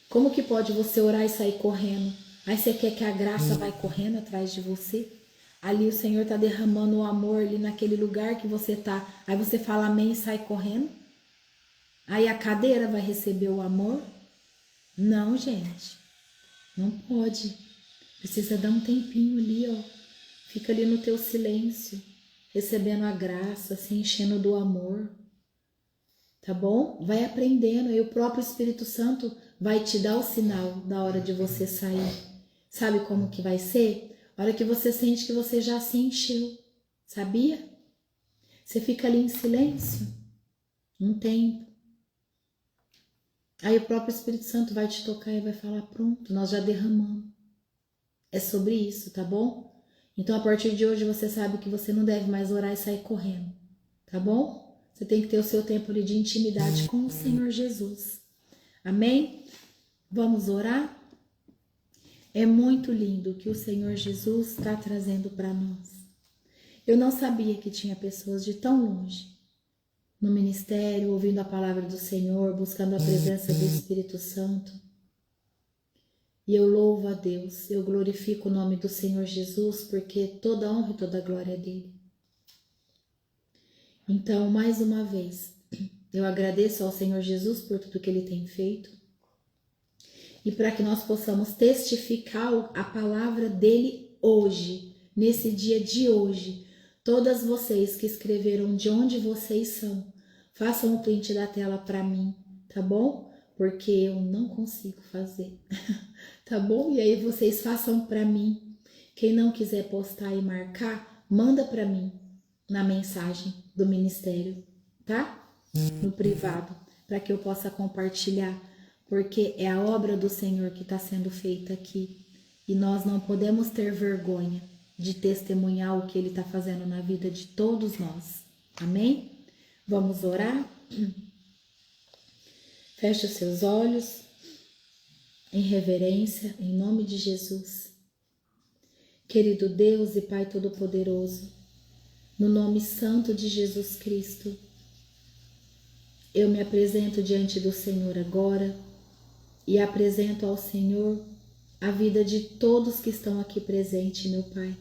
Como que pode você orar e sair correndo? Aí você quer que a graça vai correndo atrás de você? Ali o Senhor está derramando o amor ali naquele lugar que você está. Aí você fala amém e sai correndo? Aí a cadeira vai receber o amor? Não, gente. Não pode. Precisa dar um tempinho ali, ó. Fica ali no teu silêncio, recebendo a graça, se enchendo do amor. Tá bom? Vai aprendendo. Aí o próprio Espírito Santo vai te dar o sinal da hora de você sair. Sabe como que vai ser? A hora que você sente que você já se encheu. Sabia? Você fica ali em silêncio um tempo. Aí o próprio Espírito Santo vai te tocar e vai falar, pronto, nós já derramamos. É sobre isso, tá bom? Então a partir de hoje você sabe que você não deve mais orar e sair correndo, tá bom? Você tem que ter o seu tempo ali de intimidade com o Senhor Jesus. Amém? Vamos orar? É muito lindo o que o Senhor Jesus está trazendo para nós. Eu não sabia que tinha pessoas de tão longe no ministério, ouvindo a palavra do Senhor, buscando a presença do Espírito Santo. E eu louvo a Deus, eu glorifico o nome do Senhor Jesus, porque toda honra e toda glória é dele. Então, mais uma vez, eu agradeço ao Senhor Jesus por tudo que ele tem feito. E para que nós possamos testificar a palavra dele hoje, nesse dia de hoje. Todas vocês que escreveram de onde vocês são, façam o print da tela para mim, tá bom? Porque eu não consigo fazer, tá bom? E aí vocês façam para mim. Quem não quiser postar e marcar, manda para mim na mensagem do ministério, tá? No privado, para que eu possa compartilhar, porque é a obra do Senhor que está sendo feita aqui e nós não podemos ter vergonha de testemunhar o que ele está fazendo na vida de todos nós. Amém? Vamos orar? Feche os seus olhos em reverência, em nome de Jesus. Querido Deus e Pai Todo-Poderoso, no nome santo de Jesus Cristo, eu me apresento diante do Senhor agora e apresento ao Senhor a vida de todos que estão aqui presentes, meu Pai.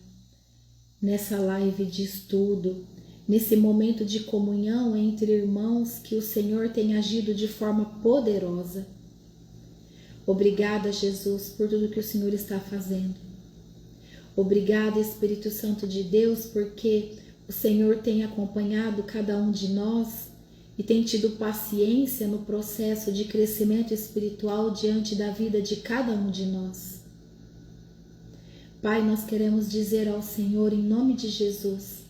Nessa live de estudo, nesse momento de comunhão entre irmãos que o Senhor tem agido de forma poderosa. Obrigada, Jesus, por tudo que o Senhor está fazendo. Obrigada, Espírito Santo de Deus, porque o Senhor tem acompanhado cada um de nós e tem tido paciência no processo de crescimento espiritual diante da vida de cada um de nós. Pai, nós queremos dizer ao Senhor, em nome de Jesus,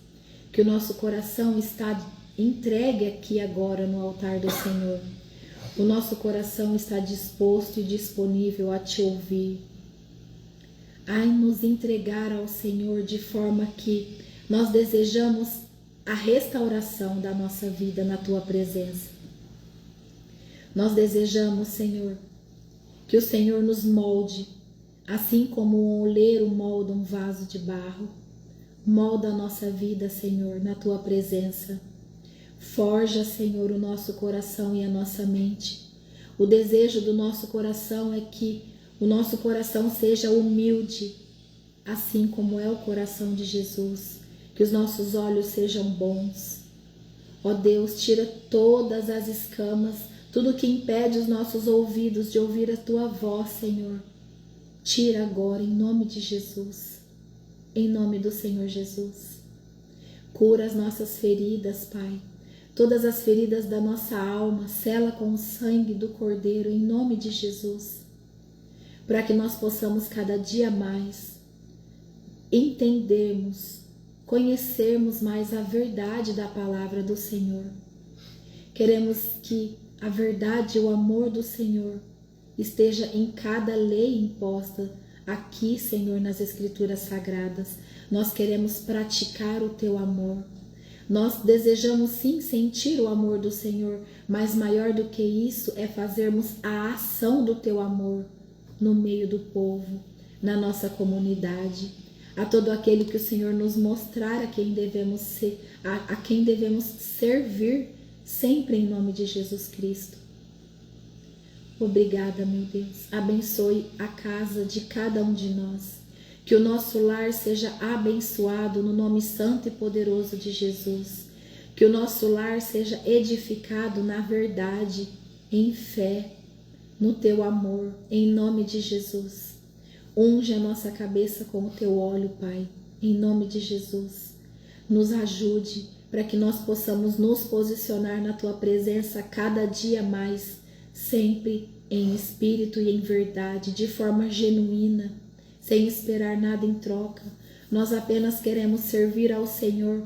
que o nosso coração está entregue aqui agora no altar do Senhor. O nosso coração está disposto e disponível a te ouvir, a nos entregar ao Senhor de forma que nós desejamos a restauração da nossa vida na tua presença. Nós desejamos, Senhor, que o Senhor nos molde, assim como um oleiro molda um vaso de barro. Molda a nossa vida, Senhor, na tua presença. Forja, Senhor, o nosso coração e a nossa mente. O desejo do nosso coração é que o nosso coração seja humilde, assim como é o coração de Jesus. Que os nossos olhos sejam bons. Ó Deus, tira todas as escamas, tudo que impede os nossos ouvidos de ouvir a tua voz, Senhor. Tira agora, em nome de Jesus, em nome do Senhor Jesus. Cura as nossas feridas, Pai. Todas as feridas da nossa alma, sela com o sangue do Cordeiro, em nome de Jesus. Para que nós possamos cada dia mais entendermos, conhecermos mais a verdade da palavra do Senhor. Queremos que a verdade e o amor do Senhor esteja em cada lei imposta aqui, Senhor, nas Escrituras Sagradas. Nós queremos praticar o teu amor. Nós desejamos sim sentir o amor do Senhor, mas maior do que isso é fazermos a ação do teu amor no meio do povo, na nossa comunidade, a todo aquele que o Senhor nos mostrar a quem devemos ser, a quem devemos servir, sempre em nome de Jesus Cristo. Obrigada, meu Deus. Abençoe a casa de cada um de nós. Que o nosso lar seja abençoado no nome santo e poderoso de Jesus. Que o nosso lar seja edificado na verdade, em fé, no teu amor, em nome de Jesus. Unge a nossa cabeça com o teu óleo, Pai, em nome de Jesus. Nos ajude para que nós possamos nos posicionar na tua presença cada dia mais, sempre em espírito e em verdade, de forma genuína, sem esperar nada em troca. Nós apenas queremos servir ao Senhor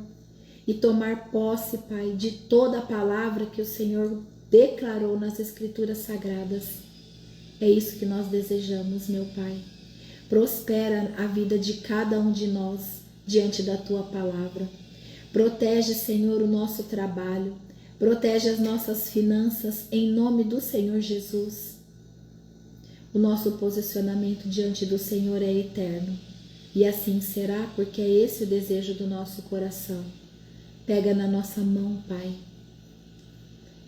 e tomar posse, Pai, de toda a palavra que o Senhor declarou nas Escrituras Sagradas. É isso que nós desejamos, meu Pai. Prospera a vida de cada um de nós diante da tua palavra. Protege, Senhor, o nosso trabalho. Protege as nossas finanças em nome do Senhor Jesus. O nosso posicionamento diante do Senhor é eterno. E assim será, porque é esse o desejo do nosso coração. Pega na nossa mão, Pai.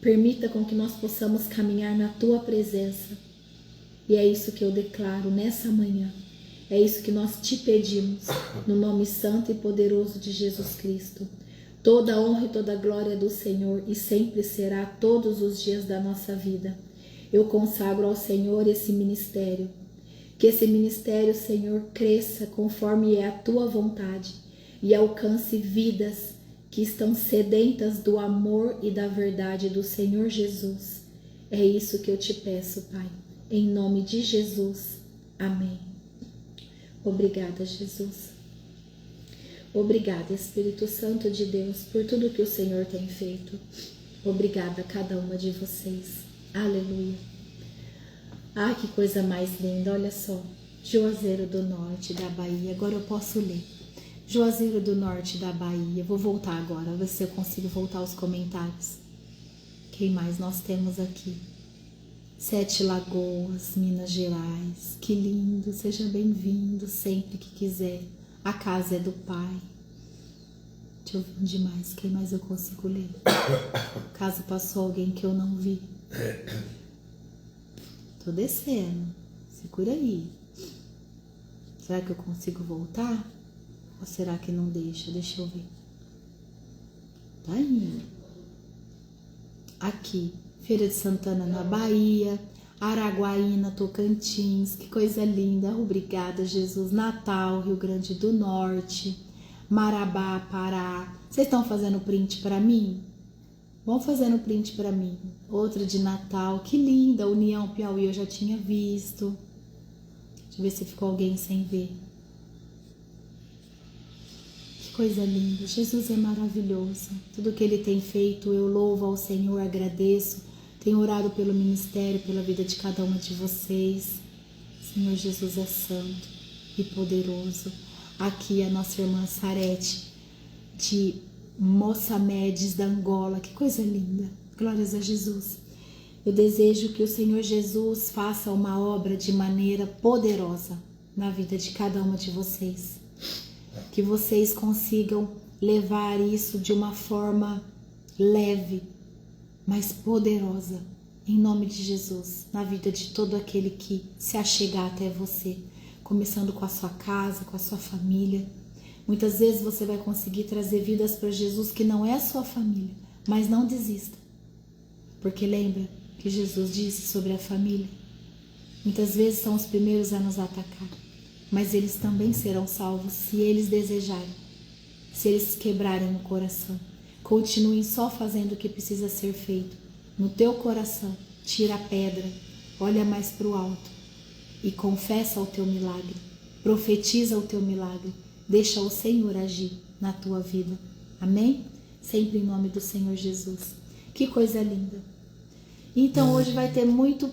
Permita com que nós possamos caminhar na tua presença. E é isso que eu declaro nessa manhã. É isso que nós te pedimos, no nome santo e poderoso de Jesus Cristo. Toda honra e toda glória do Senhor e sempre será todos os dias da nossa vida. Eu consagro ao Senhor esse ministério. Que esse ministério, Senhor, cresça conforme é a tua vontade e alcance vidas que estão sedentas do amor e da verdade do Senhor Jesus. É isso que eu te peço, Pai. Em nome de Jesus. Amém. Obrigada, Jesus. Obrigada, Espírito Santo de Deus, por tudo que o Senhor tem feito. Obrigada a cada uma de vocês. Aleluia. Ah, que coisa mais linda. Olha só. Juazeiro do Norte da Bahia. Agora eu posso ler. Juazeiro do Norte da Bahia. Vou voltar agora, ver se eu consigo voltar aos comentários. Quem mais nós temos aqui? Sete Lagoas, Minas Gerais. Que lindo, seja bem-vindo sempre que quiser. A casa é do Pai. Deixa eu ver onde mais. Quem mais eu consigo ler? Caso passou alguém que eu não vi. Tô descendo. Segura aí. Será que eu consigo voltar? Ou será que não deixa? Deixa eu ver. Tá indo. Aqui. Feira de Santana na Bahia, Araguaína, Tocantins, que coisa linda, obrigada Jesus, Natal, Rio Grande do Norte, Marabá, Pará. Vocês estão fazendo print para mim? Vão fazendo print para mim. Outra de Natal, que linda, União, Piauí, eu já tinha visto. Deixa eu ver se ficou alguém sem ver. Que coisa linda, Jesus é maravilhoso. Tudo que Ele tem feito, eu louvo ao Senhor, agradeço. Tenho orado pelo ministério, pela vida de cada uma de vocês. Senhor Jesus é santo e poderoso. Aqui a nossa irmã Sarete, de Moçamedes, da Angola. Que coisa linda. Glórias a Jesus. Eu desejo que o Senhor Jesus faça uma obra de maneira poderosa na vida de cada uma de vocês. Que vocês consigam levar isso de uma forma leve, mas poderosa, em nome de Jesus, na vida de todo aquele que se achegar até você, começando com a sua casa, com a sua família. Muitas vezes você vai conseguir trazer vidas para Jesus que não é a sua família, mas não desista, porque lembra que Jesus disse sobre a família? Muitas vezes são os primeiros a nos atacar, mas eles também serão salvos se eles desejarem, se eles quebrarem o coração. Continuem só fazendo o que precisa ser feito. No teu coração, tira a pedra, olha mais para o alto e confessa o teu milagre. Profetiza o teu milagre. Deixa o Senhor agir na tua vida. Amém? Sempre em nome do Senhor Jesus. Que coisa linda. Então hoje vai ter muito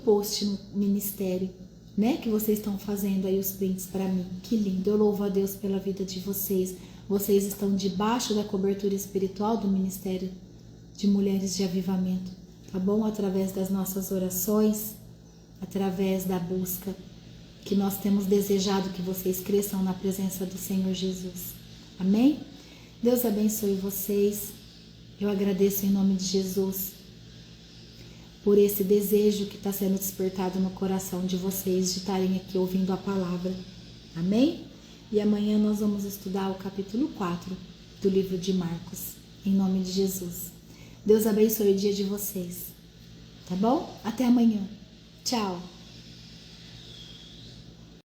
post no ministério, né? Que vocês estão fazendo aí os prints para mim. Que lindo. Eu louvo a Deus pela vida de vocês. Vocês estão debaixo da cobertura espiritual do Ministério de Mulheres de Avivamento, tá bom? Através das nossas orações, através da busca que nós temos desejado que vocês cresçam na presença do Senhor Jesus. Amém? Deus abençoe vocês. Eu agradeço em nome de Jesus por esse desejo que está sendo despertado no coração de vocês de estarem aqui ouvindo a palavra. Amém? E amanhã nós vamos estudar o capítulo 4 do livro de Marcos, em nome de Jesus. Deus abençoe o dia de vocês, tá bom? Até amanhã. Tchau!